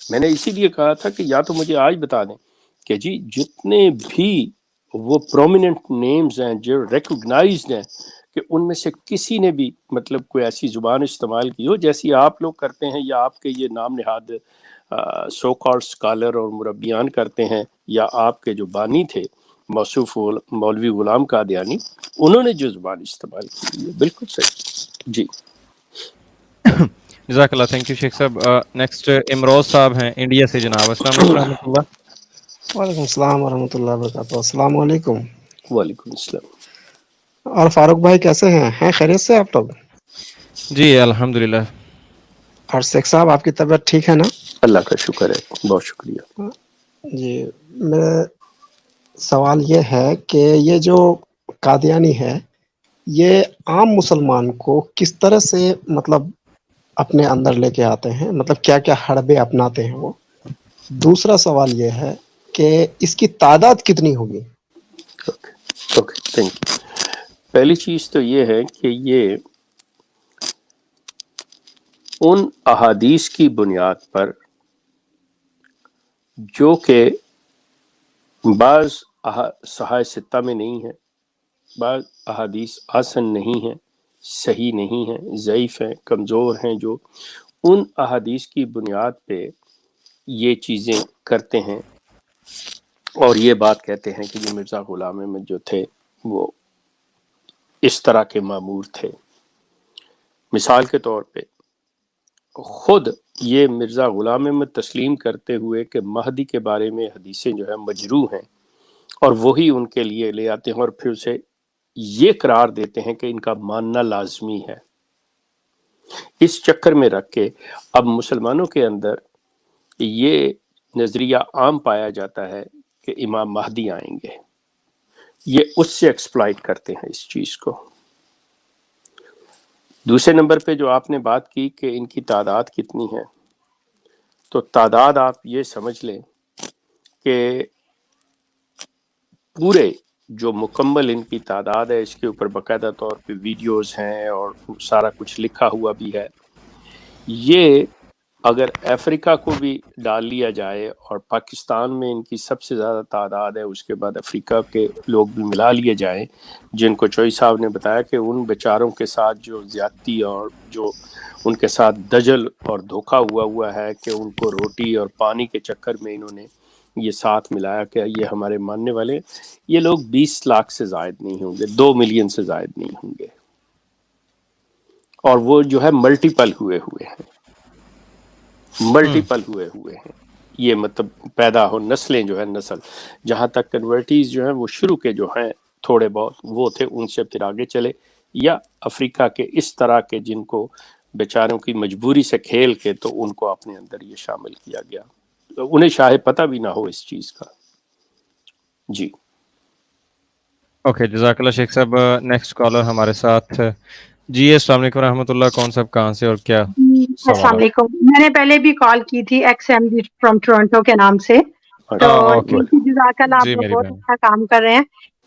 میں نے اسی لیے کہا تھا کہ یا تو مجھے آج بتا دیں کہ جی جتنے بھی وہ پرومیننٹ نیمز ہیں جو ریکگنائزڈ ہیں کہ ان میں سے کسی نے بھی مطلب کوئی ایسی زبان استعمال کی ہو جیسی آپ لوگ کرتے ہیں یا آپ کے یہ نام نہاد سو کالڈ اسکالر اور مربیان کرتے ہیں یا آپ کے جو بانی تھے موصوف مولوی غلام قادیانی انہوں نے جو زبان استعمال کی ہے بالکل صحیح. جی جزاک اللہ, تھینک یو شیخ صاحب. نیکسٹ امروز صاحب ہیں انڈیا سے. جناب السلام علیکم ورحمۃ اللہ. وعلیکم السلام ورحمۃ اللہ وبرکاتہ. السلام علیکم. وعلیکم السلام. اور فاروق بھائی کیسے ہیں خیریت سے آپ لوگ؟ جی الحمدللہ. اور شیخ صاحب آپ کی طبیعت ٹھیک ہے نا؟ اللہ کا شکر ہے, بہت شکریہ. جی میرا سوال یہ ہے کہ یہ جو قادیانی ہے یہ عام مسلمان کو کس طرح سے مطلب اپنے اندر لے کے آتے ہیں, مطلب کیا کیا حربے اپناتے ہیں وہ؟ دوسرا سوال یہ ہے کہ اس کی تعداد کتنی ہوگی؟ Okay thank you. پہلی چیز تو یہ ہے کہ یہ ان احادیث کی بنیاد پر جو کہ بعض صحاح ستہ میں نہیں ہے, بعض احادیث حسن نہیں ہیں, صحیح نہیں ہیں, ضعیف ہیں, کمزور ہیں, جو ان احادیث کی بنیاد پہ یہ چیزیں کرتے ہیں اور یہ بات کہتے ہیں کہ جو مرزا غلام احمد جو تھے وہ اس طرح کے مامور تھے. مثال کے طور پہ خود یہ مرزا غلام احمد تسلیم کرتے ہوئے کہ مہدی کے بارے میں حدیثیں جو ہیں مجروح ہیں اور وہی ان کے لیے لے آتے ہیں اور پھر اسے یہ قرار دیتے ہیں کہ ان کا ماننا لازمی ہے. اس چکر میں رکھ کے اب مسلمانوں کے اندر یہ نظریہ عام پایا جاتا ہے کہ امام مہدی آئیں گے. یہ اس سے ایکسپلائٹ کرتے ہیں اس چیز کو. دوسرے نمبر پہ جو آپ نے بات کی کہ ان کی تعداد کتنی ہے, تو تعداد آپ یہ سمجھ لیں کہ پورے جو مکمل ان کی تعداد ہے اس کے اوپر باقاعدہ طور پہ ویڈیوز ہیں اور سارا کچھ لکھا ہوا بھی ہے. یہ اگر افریقہ کو بھی ڈال لیا جائے اور پاکستان میں ان کی سب سے زیادہ تعداد ہے, اس کے بعد افریقہ کے لوگ بھی ملا لیے جائیں جن کو چوئی صاحب نے بتایا کہ ان بیچاروں کے ساتھ جو زیادتی اور جو ان کے ساتھ دجل اور دھوکہ ہوا ہے کہ ان کو روٹی اور پانی کے چکر میں انہوں نے یہ ساتھ ملایا کہ یہ ہمارے ماننے والے, یہ لوگ 20 لاکھ سے زائد نہیں ہوں گے, 2 ملین سے زائد نہیں ہوں گے, اور وہ جو ہے ملٹیپل ہوئے ہیں. یہ مطلب پیدا ہو نسلیں جو ہے نسل جہاں تک کنورٹیز جو ہیں وہ شروع کے جو ہیں تھوڑے بہت وہ تھے, ان سے پھر آگے چلے, یا افریقہ کے اس طرح کے جن کو بیچاروں کی مجبوری سے کھیل کے تو ان کو اپنے اندر یہ شامل کیا گیا, انہیں شاید پتہ بھی نہ ہو اس چیز کا. جی اوکے جزاک اللہ شیخ صاحب. نیکسٹ کالر ہمارے ساتھ. جی السلام علیکم ورحمۃ اللہ. کون صاحب کہاں سے اور کیا سوال؟ السلام علیکم. میں نے پہلے بھی کال کی تھی X M D from Toronto کے نام سے, تو جزاک اللہ, آپ لوگ بہت اچھا کام کر رہے ہیں.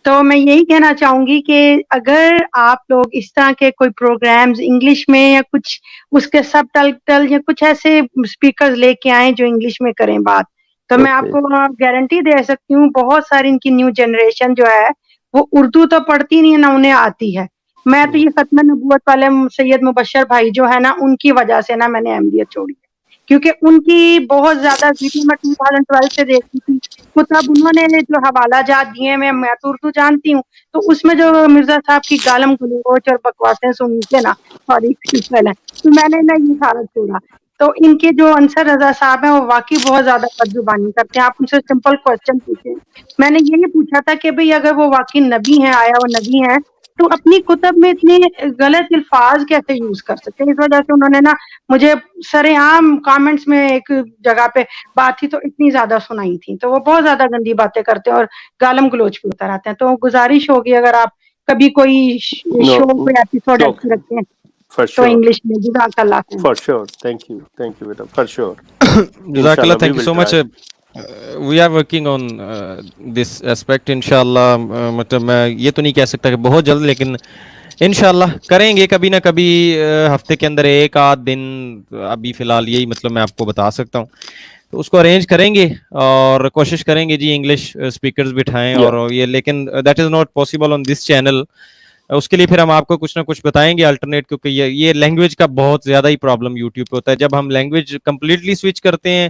تو میں یہی کہنا چاہوں گی کہ اگر آپ لوگ اس طرح کے کوئی پروگرامز انگلش میں یا کچھ اس کے سب ٹائٹل یا کچھ ایسے اسپیکرز لے کے آئیں جو انگلش میں کریں بات, تو میں آپ کو گارنٹی دے سکتی ہوں بہت ساری ان کی نیو جنریشن جو ہے وہ اردو تو پڑھتی نہیں ہے نہ انہیں آتی ہے. میں تو یہ ختم نبوت والے سید مبشر بھائی جو ہے نا ان کی وجہ سے نا میں نے احمدیت چھوڑی ہے, کیونکہ ان کی بہت زیادہ ویڈیو میں 2012 سے دیکھتی تھی کتاب انہوں نے جو حوالہ جات دیے, میں تو اردو جانتی ہوں, تو اس میں جو مرزا صاحب کی گالم گلوچ اور بکواسیں سنی تھے نا, سوری تو میں نے نا یہ سارا چھوڑا. تو ان کے جو انصر رضا صاحب ہیں وہ واقعی بہت زیادہ بدزبانی کرتے ہیں. آپ ان سے سمپل کوشچن پوچھیں. میں نے یہی پوچھا تھا کہ بھئی اگر وہ واقعی نبی ہیں, آیا وہ نبی ہیں, تو اپنی کتب میں اتنے غلط الفاظ کیسے یوز کر سکتے ہیں؟ اس وجہ سے انہوں نے نا مجھے سرے عام کامنٹس میں ایک جگہ پہ بات تھی تو اتنی زیادہ سنائی تھی, تو وہ بہت زیادہ گندی باتیں کرتے ہیں اور گالم گلوچ پہ اتر آتے ہیں. تو گزارش ہوگی اگر آپ کبھی کوئی شو کوئی ایپیسوڈ ایسی رکھتے ہیں تو انگلش میں. جزاک اللہ خیر. For sure. تھینک یو بیٹا, فار شیور. جزاک اللہ, thank you so much. We are working on this aspect انشاءاللہ. مطلب میں یہ تو نہیں کہہ سکتا کہ بہت جلد, لیکن انشاءاللہ کریں گے کبھی نہ کبھی ہفتے کے اندر ایک آدھ دن. ابھی فی الحال یہی مطلب میں آپ کو بتا سکتا ہوں. تو اس کو ارینج کریں گے اور کوشش کریں گے جی انگلش اسپیکرز بٹھائیں اور یہ، لیکن that is not possible on this channel. اس کے لیے پھر ہم آپ کو کچھ نہ کچھ بتائیں گے الٹرنیٹ، کیونکہ یہ لینگویج کا بہت زیادہ ہی پرابلم یوٹیوب پہ ہوتا ہے. جب ہم لینگویج کمپلیٹلی سوئچ کرتے ہیں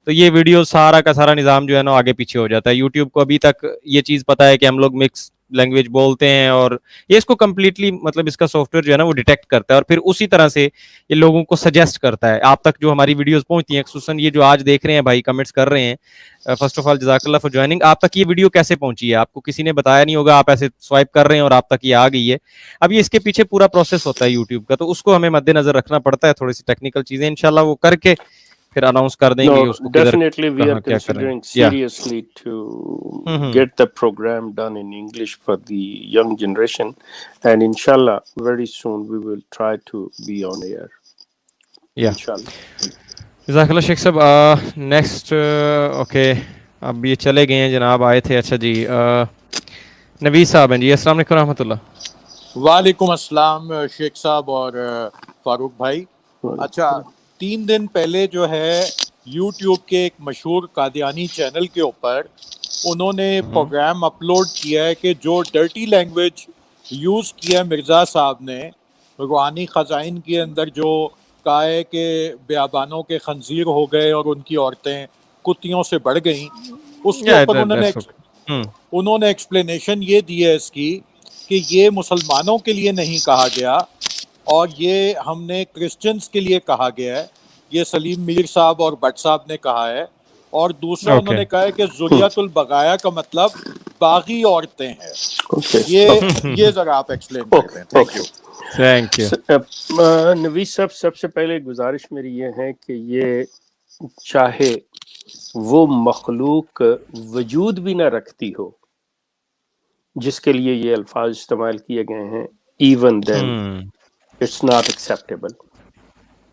تو یہ ویڈیو سارا کا سارا نظام جو ہے نا آگے پیچھے ہو جاتا ہے. یوٹیوب کو ابھی تک یہ چیز پتا ہے کہ ہم لوگ مکس لینگویج بولتے ہیں، اور یہ اس کو کمپلیٹلی مطلب اس کا سافٹ ویئر جو ہے نا وہ ڈیٹیکٹ کرتا ہے اور پھر اسی طرح سے یہ لوگوں کو سجیسٹ کرتا ہے. آپ تک جو ہماری ویڈیوز پہنچتی ہیں، خصوصاً یہ جو آج دیکھ رہے ہیں بھائی کمنٹس کر رہے ہیں، فرسٹ آف آل جزاک اللہ فار جوائننگ. آپ تک یہ ویڈیو کیسے پہنچی ہے؟ آپ کو کسی نے بتایا نہیں ہوگا، آپ ایسے سوائپ کر رہے ہیں اور آپ تک یہ آ گئی ہے. اب یہ اس کے پیچھے پورا پروسیس ہوتا ہے یوٹیوب کا، تو اس کو ہمیں مد نظر رکھنا پڑتا ہے. تھوڑی سی ٹیکنیکل چیزیں انشاءاللہ وہ کر کے پھر اناؤنس کر دیں گے اس کو کدھر definitely we are کہاں کیا کریں. considering seriously to get the program done in English for the young generation, and inshallah very soon we will try to be on air. Inshallah. جزاک اللہ شیخ صاحب. نیکسٹ اوکے، اب یہ چلے گئے ہیں جناب، آئے تھے. اچھا جی نویز صاحب ہیں جی. السلام علیکم رحمۃ اللہ. وعلیکم السلام شیخ صاحب اور فاروق بھائی. اچھا 3 دن پہلے جو ہے یوٹیوب کے ایک مشہور قادیانی چینل کے اوپر انہوں نے پروگرام اپلوڈ کیا ہے کہ جو ڈرٹی لینگویج یوز کیا ہے مرزا صاحب نے روحانی خزائن کے اندر، جو کہا ہے کہ بیابانوں کے خنزیر ہو گئے اور ان کی عورتیں کتیوں سے بڑھ گئیں، اس کے اوپر انہوں نے ایکسپلینیشن یہ دی ہے اس کی کہ یہ مسلمانوں کے لیے نہیں کہا گیا اور یہ ہم نے کرسچنز کے لیے کہا گیا ہے. یہ سلیم میر صاحب اور بٹ صاحب نے کہا ہے. اور دوسرا انہوں نے کہا ہے کہ ذریۃ البغایا کا مطلب باغی عورتیں ہیں. یہ ذرا آپ ایکسپلین کرتے ہیں. Thank you. نویز صاحب، سب سے پہلے گزارش میری یہ ہے کہ یہ چاہے وہ مخلوق وجود بھی نہ رکھتی ہو جس کے لیے یہ الفاظ استعمال کیے گئے ہیں، even then it's not acceptable.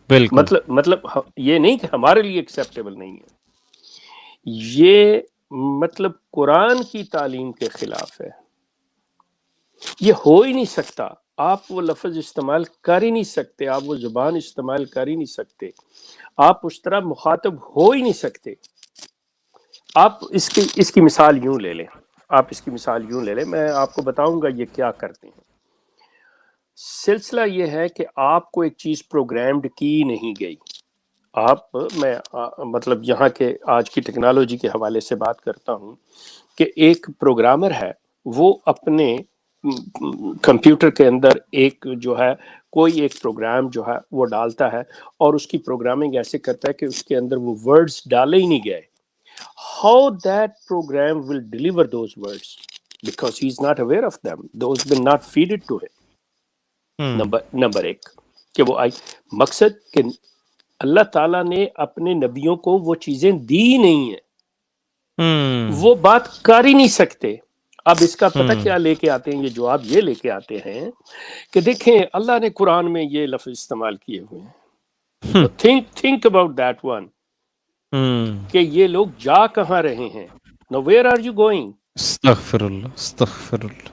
مطلب یہ نہیں کہ ہمارے لیے ایکسیپٹیبل نہیں ہے، یہ مطلب قرآن کی تعلیم کے خلاف ہے. یہ ہو ہی نہیں سکتا. آپ وہ لفظ استعمال کر ہی نہیں سکتے، آپ وہ زبان استعمال کر ہی نہیں سکتے، آپ اس طرح مخاطب ہو ہی نہیں سکتے. آپ اس کی مثال یوں لے لیں. میں آپ کو بتاؤں گا یہ کیا کرتے ہیں. سلسلہ یہ ہے کہ آپ کو ایک چیز پروگرامڈ کی نہیں گئی. میں مطلب یہاں کے آج کی ٹیکنالوجی کے حوالے سے بات کرتا ہوں کہ ایک پروگرامر ہے، وہ اپنے کمپیوٹر کے اندر ایک جو ہے کوئی ایک پروگرام جو ہے وہ ڈالتا ہے اور اس کی پروگرامنگ ایسے کرتا ہے کہ اس کے اندر وہ ورڈز ڈالے ہی نہیں گئے. How that program will deliver those words? Because he is not aware of them. Those will not feed it to him. Number ایک کہ وہ مقصد کہ اللہ تعالیٰ نے اپنے نبیوں کو وہ چیزیں دی نہیں ہیں، وہ بات کر ہی نہیں سکتے. اب اس کا پتہ کیا لے کے آتے ہیں؟ یہ جواب یہ لے کے آتے ہیں کہ دیکھیں اللہ نے قرآن میں یہ لفظ استعمال کیے ہوئے ہیں. Think about that one. کہ یہ لوگ جا کہاں رہے ہیں. Now where are you going? Astaghfirullah.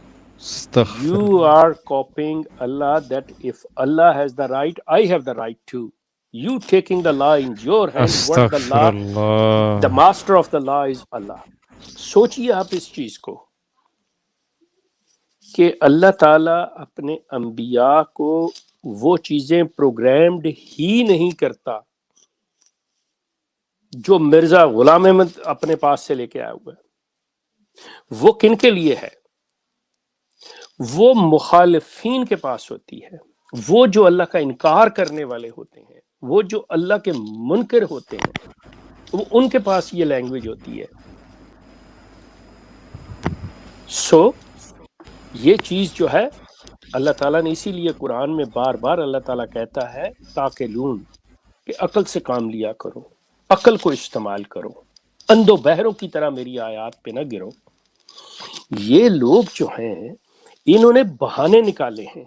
You are copying Allah, that if Allah has the right, I have the right too. You taking the law in your hand. What the law? The master of the law is Allah. سوچئے آپ اس چیز کو کہ اللہ تعالیٰ اپنے انبیاء کو وہ چیزیں پروگرامڈ ہی نہیں کرتا جو مرزا غلام احمد اپنے پاس سے لے کے آیا ہوا ہے. وہ کن کے لیے ہے؟ وہ مخالفین کے پاس ہوتی ہے، وہ جو اللہ کا انکار کرنے والے ہوتے ہیں، وہ جو اللہ کے منکر ہوتے ہیں، وہ ان کے پاس یہ لینگویج ہوتی ہے. سو یہ چیز جو ہے اللہ تعالیٰ نے اسی لیے قرآن میں بار بار اللہ تعالیٰ کہتا ہے تاکہ لون کہ عقل سے کام لیا کرو، عقل کو استعمال کرو، اندھو بہروں کی طرح میری آیات پہ نہ گرو. یہ لوگ جو ہیں انہوں نے بہانے نکالے ہیں.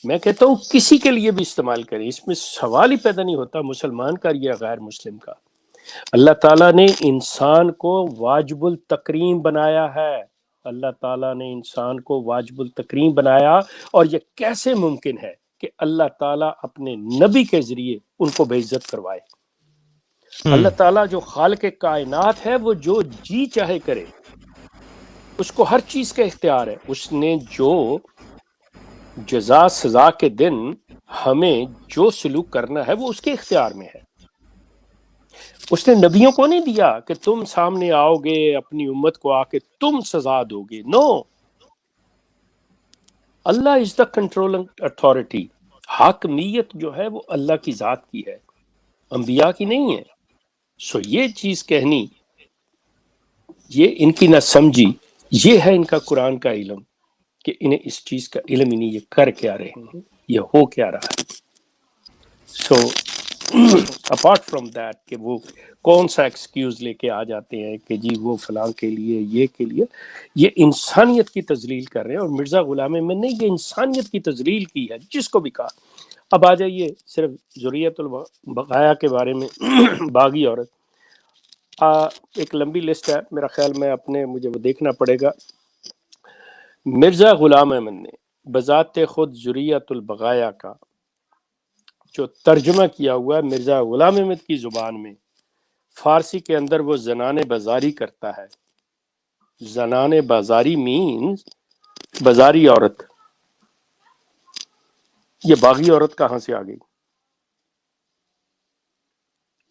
میں کہتا ہوں کسی کے لیے بھی استعمال کریں، اس میں سوال ہی پیدا نہیں ہوتا مسلمان کا یا غیر مسلم کا. اللہ تعالیٰ نے انسان کو واجب التکریم بنایا ہے. اللہ تعالیٰ نے انسان کو واجب التکریم بنایا، اور یہ کیسے ممکن ہے کہ اللہ تعالیٰ اپنے نبی کے ذریعے ان کو بے عزت کروائے؟ اللہ تعالیٰ جو خالق کائنات ہے وہ جو جی چاہے کرے، اس کو ہر چیز کا اختیار ہے. اس نے جو جزا سزا کے دن ہمیں جو سلوک کرنا ہے وہ اس کے اختیار میں ہے. اس نے نبیوں کو نہیں دیا کہ تم سامنے آؤ گے اپنی امت کو آ کے تم سزا دو گے. نو، اللہ از دا کنٹرولنگ اتھارٹی. حاکمیت جو ہے وہ اللہ کی ذات کی ہے، انبیاء کی نہیں ہے. سو یہ چیز کہنی، یہ ان کی نہ سمجھی، یہ ہے ان کا قرآن کا علم کہ انہیں اس چیز کا علم ہی نہیں یہ کر کیا رہے ہیں، یہ ہو کیا رہا ہے. سو اپارٹ فرام دیٹ کہ وہ کون سا ایکسکیوز لے کے آ جاتے ہیں کہ جی وہ فلاں کے لیے، یہ کے لیے، یہ انسانیت کی تذلیل کر رہے ہیں. اور مرزا غلام احمد نے یہ انسانیت کی تذلیل کی ہے جس کو بھی کہا. اب آ جائیے صرف ذریت البقایا کے بارے میں. باغی عورت ایک لمبی لسٹ ہے، میرا خیال میں مجھے وہ دیکھنا پڑے گا. مرزا غلام احمد نے بذات خود ذریت البقایا کا جو ترجمہ کیا ہوا ہے مرزا غلام احمد کی زبان میں، فارسی کے اندر وہ زنان بازاری کرتا ہے. زنان بازاری مینز بازاری عورت. یہ باغی عورت کہاں سے آ گئی؟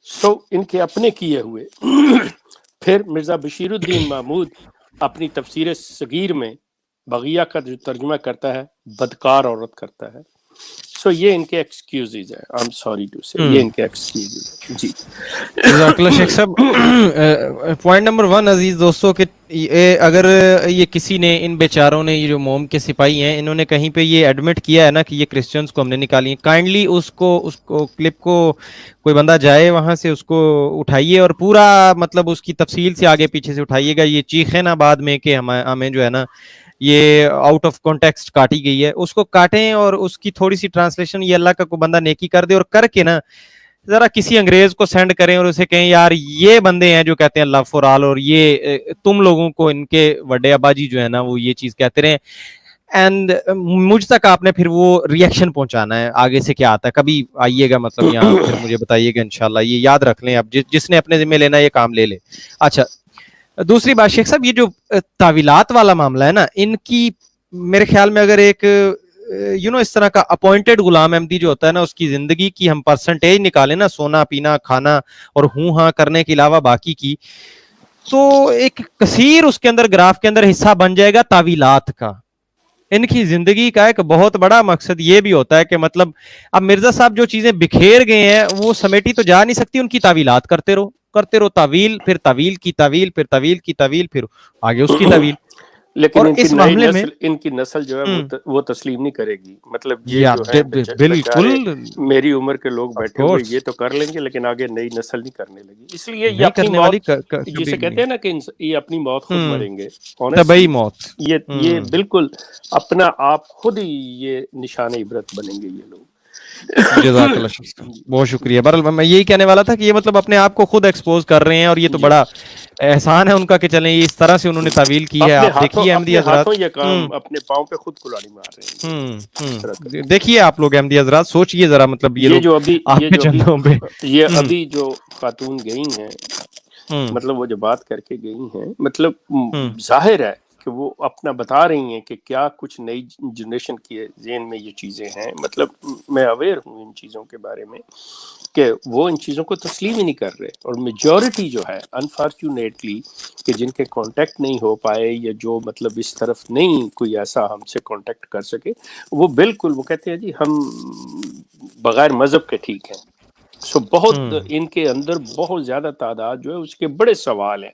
سو ان کے اپنے کیے ہوئے. پھر مرزا بشیر الدین محمود اپنی تفسیر صغیر میں بغیہ کا جو ترجمہ کرتا ہے بدکار عورت کرتا ہے. سو یہ ان کے ایکسکیوزز ہیں. I'm sorry to say یہ ان کے ایکسکیوزز ہیں. جی جزاک اللہ شیخ صاحب. پوائنٹ نمبر 1 عزیز دوستوں کہ اگر یہ کسی نے، ان بیچاروں نے، یہ جو موم کے سپاہی ہیں، انہوں نے کہیں پہ یہ ایڈمٹ کیا ہے نا کہ یہ کرسچنز کو ہم نے نکالی ہیں، کائنڈلی اس کو کلپ کو کوئی بندہ جائے وہاں سے اس کو اٹھائیے اور پورا مطلب اس کی تفصیل سے آگے پیچھے سے اٹھائیے گا. یہ چیخیں نا بعد میں کہ ہمیں جو ہے نا یہ آؤٹ آف کانٹیکسٹ کاٹی گئی ہے، اس کو کاٹیں اور اس کی تھوڑی سی ٹرانسلیشن یہ اللہ کا کوئی بندہ نیکی کر دے اور کر کے نا ذرا کسی انگریز کو سینڈ کریں اور اسے کہیں یار یہ بندے ہیں جو کہتے ہیں لو فار آل، اور یہ تم لوگوں کو ان کے وڈے ابا جی جو ہے نا وہ یہ چیز کہتے رہے. اینڈ مجھ تک آپ نے پھر وہ ریئیکشن پہنچانا ہے آگے سے کیا آتا ہے. کبھی آئیے گا مطلب یہاں پھر مجھے بتائیے گا انشاءاللہ. یہ یاد رکھ لیں، اب جس نے اپنے ذمہ لینا یہ کام لے لے. اچھا دوسری بات شیخ صاحب، یہ جو تعویلات والا معاملہ ہے نا، ان کی میرے خیال میں اگر ایک اس طرح کا اپوائنٹڈ غلام احمدی جو ہوتا ہے نا، اس کی زندگی کی ہم پرسنٹیج نکالیں نا، سونا پینا کھانا اور ہاں کرنے کے علاوہ باقی کی، تو ایک کثیر اس کے اندر گراف کے اندر حصہ بن جائے گا تعویلات کا. ان کی زندگی کا ایک بہت بڑا مقصد یہ بھی ہوتا ہے کہ مطلب اب مرزا صاحب جو چیزیں بکھیر گئے ہیں وہ سمیٹی تو جا نہیں سکتی، ان کی تعویلات کرتے رہو تعویل، پھر طویل کی طویل، پھر طویل کی طویل، پھر آگے اس کی طویل. لیکن اور اس معاملے میں ان کی نسل جو ہے وہ تسلیم نہیں کرے گی. مطلب یہ جو ہے بالکل میری عمر کے لوگ بیٹھے ہوئے یہ تو کر لیں گے لیکن آگے نئی نسل نہیں کرنے لگی. اس لیے یہ اپنی موت جسے کہتے ہیں نا کہ یہ اپنی موت خود مریں گے، طبعی موت. یہ بالکل اپنا آپ خود ہی یہ نشان عبرت بنیں گے یہ لوگ. جزاک اللہ شکریہ، بہت شکریہ. بہرحال میں یہی کہنے والا تھا کہ یہ مطلب اپنے آپ کو خود ایکسپوز کر رہے ہیں اور یہ تو بڑا احسان ہے ان کا کہ چلیں یہ اس طرح سے انہوں نے تعویل کی ہے. آپ دیکھیے احمدی حضرات یہ کام اپنے پاؤں پہ خود کلاڑی مار رہے ہیں. دیکھیے آپ لوگ احمدی حضرات سوچئے ذرا، مطلب یہ جو ابھی جو خاتون گئی ہیں، مطلب وہ جو بات کر کے گئی ہیں، مطلب ظاہر ہے کہ وہ اپنا بتا رہی ہیں کہ کیا کچھ نئی جنریشن کے ذہن میں یہ چیزیں ہیں. مطلب میں اویئر ہوں ان چیزوں کے بارے میں کہ وہ ان چیزوں کو تسلیم ہی نہیں کر رہے. اور میجورٹی جو ہے انفارچونیٹلی کہ جن کے کانٹیکٹ نہیں ہو پائے یا جو مطلب اس طرف نہیں کوئی ایسا ہم سے کانٹیکٹ کر سکے، وہ بالکل وہ کہتے ہیں جی ہم بغیر مذہب کے ٹھیک ہیں. سو بہت ان کے اندر بہت زیادہ تعداد جو ہے اس کے بڑے سوال ہیں.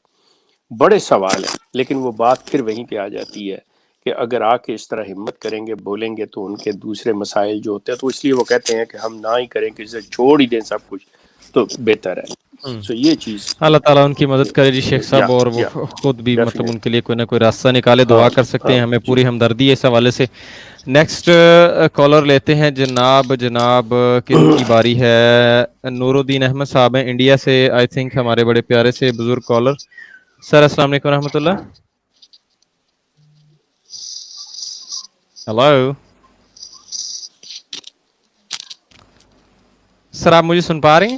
لیکن وہ بات پھر وہیں پہ آ جاتی ہے کہ اگر آ کے اس طرح ہمت کریں گے بولیں گے تو ان کے دوسرے مسائل جو ہوتے ہیں تو اس لیے وہ کہتے ہیں کہ ہم نہ ہی کریں کہ اسے چھوڑ ہی دیں سب کچھ تو بہتر ہے. سو یہ چیز اللہ تعالیٰ ان کی مدد کرے جی شیخ صاحب، اور وہ خود بھی مطلب ان کے لیے کوئی نہ کوئی راستہ نکالے. دعا کر سکتے ہیں، ہمیں پوری ہمدردی ہے اس حوالے سے. نیکسٹ کالر لیتے ہیں جناب کن کی باری ہے؟ نور الدین احمد صاحب ہیں انڈیا سے، آئی تھنک ہمارے بڑے پیارے سے بزرگ کالر. سر السلام علیکم ورحمۃ اللہ. ہلو سر، آپ مجھے سن پا رہے ہیں؟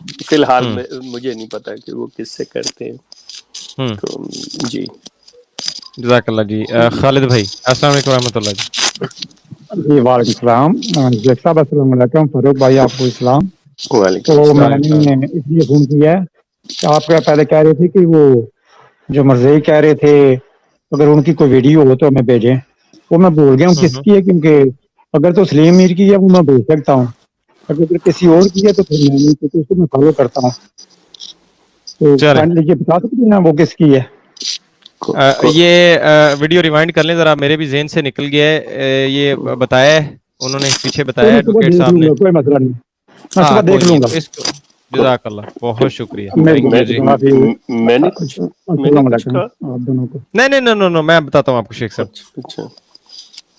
فی الحال مجھے نہیں پتا کہ وہ کس سے کرتے ہیں. تو جی جزاک اللہ جی. خالد بھائی السلام علیکم ورحمۃ اللہ جی. جی وعلیکم السلام. شیخ صاحب السلام علیکم. فاروق بھائی آپ کو السلام. وعلیکم تو السلام. میں نے اس لیے فون کیا ہے کہ آپ پہلے کہہ رہے تھے کہ وہ جو مرضی کہہ رہے تھے اگر ان کی کوئی ویڈیو ہو تو ہمیں بھیجیں. وہ میں بول گیا ہوں کس کی ہے، کیونکہ اگر تو سلیم میر کی ہے وہ میں بھیج سکتا ہوں، اگر کسی اور کی ہے تو پھر میں نہیں، کیونکہ اس کو میں فالو کرتا ہوں. تو یہ بتا سکتے ہیں وہ کس کی ہے؟ یہ ویڈیو ریوائنڈ کر لیں ذرا، میرے بھی ذہن سے نکل گیا ہے. یہ بتایا ہے انہوں نے پیچھے بتایا ایڈوکیٹ صاحب نے. کوئی مسئلہ نہیں، میں صبح دیکھ لوں گا. جزاک اللہ، بہت شکریہ. تھینک یو جی. میں نے کچھ کہا نہیں میں بتاتا ہوں آپ کو شیخ صاحب.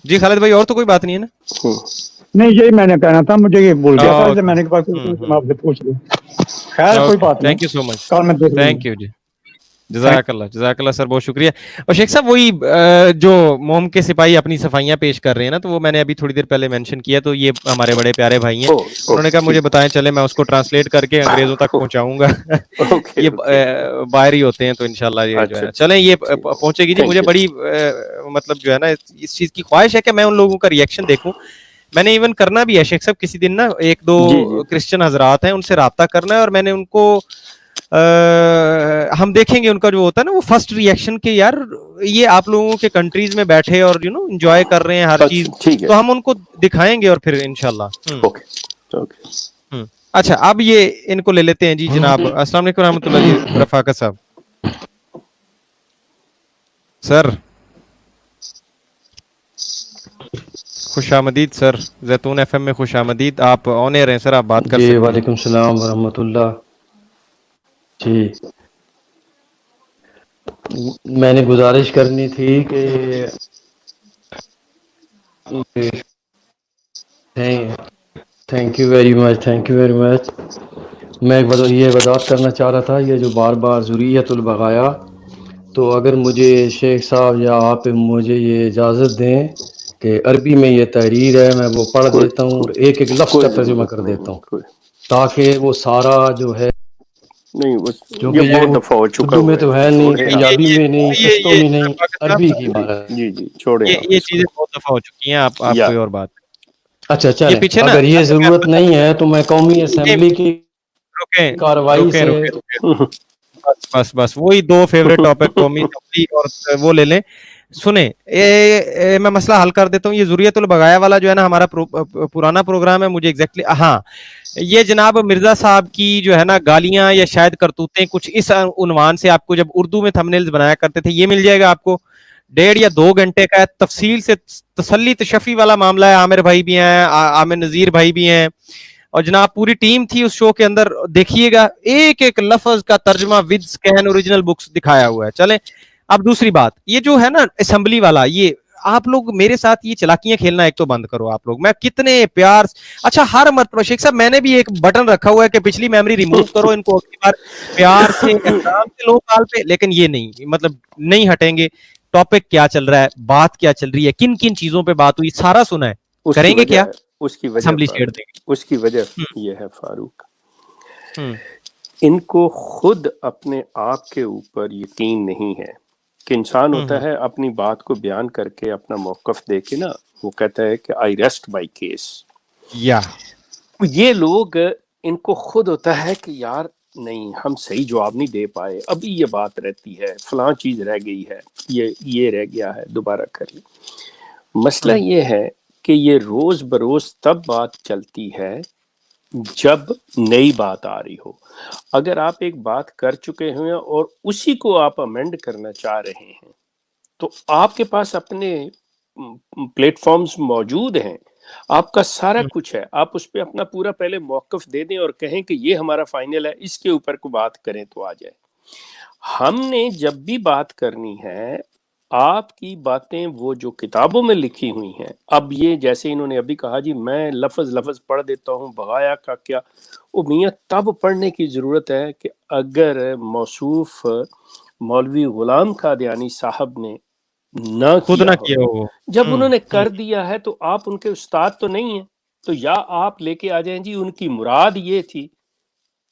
جی خالد بھائی اور تو کوئی بات نہیں ہے نا؟ نہیں یہی میں نے کہنا تھا، مجھے یہ بول گیا تھا، میں نے آپ سے پوچھ لیا. خیر کوئی بات نہیں. Thank you so much. Thank you جی. جزاک اللہ سر، بہت شکریہ. اور شیخ صاحب وہی جو موم کے سپاہی اپنی صفائیاں پیش کر رہے ہیں نا، تو وہ میں نے ابھی تھوڑی دیر پہلے مینشن کیا، تو یہ ہمارے بڑے پیارے بھائی ہیں، انہوں نے کہا مجھے بتائیں، چلے میں اس کو ٹرانسلیٹ کر کے انگریزوں تک پہنچاؤں گا. یہ باہر ہی ہوتے ہیں تو انشاءاللہ یہ جو ہے چلیں یہ پہنچے گی جی. مجھے بڑی مطلب جو ہے نا اس چیز کی خواہش ہے کہ میں ان لوگوں کا ریئیکشن دیکھوں. میں نے ایون کرنا بھی ہے شیخ صاحب، کسی دن نا ایک دو کرسچن حضرات ہیں ان سے رابطہ کرنا ہے، اور میں نے ان کو ہم دیکھیں گے ان کا جو ہوتا ہے نا وہ فرسٹ ریئیکشن کہ یار یہ آپ لوگوں کے کنٹریز میں بیٹھے اور انجوائے کر رہے ہیں ہر چیز، تو ہم ان کو دکھائیں گے اور پھر انشاءاللہ. اچھا اب یہ ان کو لے لیتے ہیں جی جناب. السلام علیکم ورحمۃ اللہ جی. رفاقت صاحب سر خوش آمدید سر. زیتون ایف ایم میں خوش آمدید. آپ آن ایئر ہیں سر، آپ بات کر سکتے ہیں. جی وعلیکم السلام ورحمۃ اللہ. جی میں نے گزارش کرنی تھی کہ تھینک یو ویری مچ. میں یہ وضاحت کرنا چاہ رہا تھا، یہ جو بار بار ذریۃ البغایا، تو اگر مجھے شیخ صاحب یا آپ مجھے یہ اجازت دیں کہ عربی میں یہ تحریر ہے میں وہ پڑھ دیتا ہوں اور ایک ایک لفظ کا ترجمہ کر دیتا ہوں تاکہ وہ سارا جو ہے نہیں جو کہ بہت دفعہ ہو چکا اردو میں تو ہے نہیں، چھوڑے پنجابی میں نہیں، پشتو میں نہیں، عربی کی بات ہے. جی چھوڑے یہ چیزیں بہت دفعہ ہو چکی ہیں. آپ کوئی اور بات. اچھا چلیں، اگر یہ ضرورت نہیں ہے تو میں قومی اسمبلی کی کارروائی سے بس وہی دو فیوریٹ ٹاپک قومی اسمبلی اور وہ لے لیں. سنیں میں مسئلہ حل کر دیتا ہوں. یہ ذریۃ البغایا والا جو ہے نا ہمارا پرانا پروگرام ہے. مجھے ایگزیکٹلی ہاں یہ جناب مرزا صاحب کی جو ہے نا گالیاں یا شاید کرتوتیں کچھ اس عنوان سے آپ کو جب اردو میں تھمبنیلز بنایا کرتے تھے، یہ مل جائے گا آپ کو. 1.5 یا 2 گھنٹے کا تفصیل سے تسلی تشفی والا معاملہ ہے. عامر بھائی بھی ہیں، عامر نذیر بھائی بھی ہیں، اور جناب پوری ٹیم تھی اس شو کے اندر. دیکھیے گا ایک ایک لفظ کا ترجمہ ود سکین اوریجنل بکس دکھایا ہوا ہے. چلیں اب دوسری بات، یہ جو ہے نا اسمبلی والا، یہ آپ لوگ میرے ساتھ یہ چلاکیاں کھیلنا ایک تو بند کرو آپ لوگ. میں کتنے پیار اچھا ہر مرتبہ شیخ صاحب میں نے بھی ایک بٹن رکھا ہوا ہے کہ پچھلی میموری ریموو کرو، ان کو اگلی بار پیار سے احترام سے لو کال پہ، لیکن یہ نہیں، مطلب نہیں ہٹیں گے. ٹاپک کیا چل رہا ہے، بات کیا چل رہی ہے، کن کن چیزوں پہ بات ہوئی، سارا سنا ہے. کریں گے کیا؟ اس کی وجہ اسمبلی چھیڑ دیں گے. اس کی وجہ یہ ہے فاروق، ان کو خود اپنے آپ کے اوپر یقین نہیں ہے کہ انسان ہوتا ہے اپنی بات کو بیان کر کے اپنا موقف دے کے نا وہ کہتا ہے کہ آئی ریسٹ مائی کیس. یہ لوگ ان کو خود ہوتا ہے کہ یار نہیں ہم صحیح جواب نہیں دے پائے، ابھی یہ بات رہتی ہے، فلاں چیز رہ گئی ہے، یہ رہ گیا ہے، دوبارہ کر لیں. مسئلہ یہ ہے کہ یہ روز بروز تب بات چلتی ہے جب نئی بات آ رہی ہو. اگر آپ ایک بات کر چکے ہیں اور اسی کو آپ امینڈ کرنا چاہ رہے ہیں تو آپ کے پاس اپنے پلیٹ فارمز موجود ہیں، آپ کا سارا کچھ ہے، آپ اس پہ اپنا پورا پہلے موقف دے دیں اور کہیں کہ یہ ہمارا فائنل ہے، اس کے اوپر کو بات کریں تو آ جائے. ہم نے جب بھی بات کرنی ہے آپ کی باتیں وہ جو کتابوں میں لکھی ہوئی ہیں، اب یہ جیسے انہوں نے ابھی کہا جی میں لفظ پڑھ دیتا ہوں بغایا کا کیا، وہ میاں تب پڑھنے کی ضرورت ہے کہ اگر موصوف مولوی غلام قادیانی صاحب نے نہ کیا ہو، جب انہوں نے کر دیا ہے تو آپ ان کے استاد تو نہیں ہیں، تو یا آپ لے کے آ جائیں جی ان کی مراد یہ تھی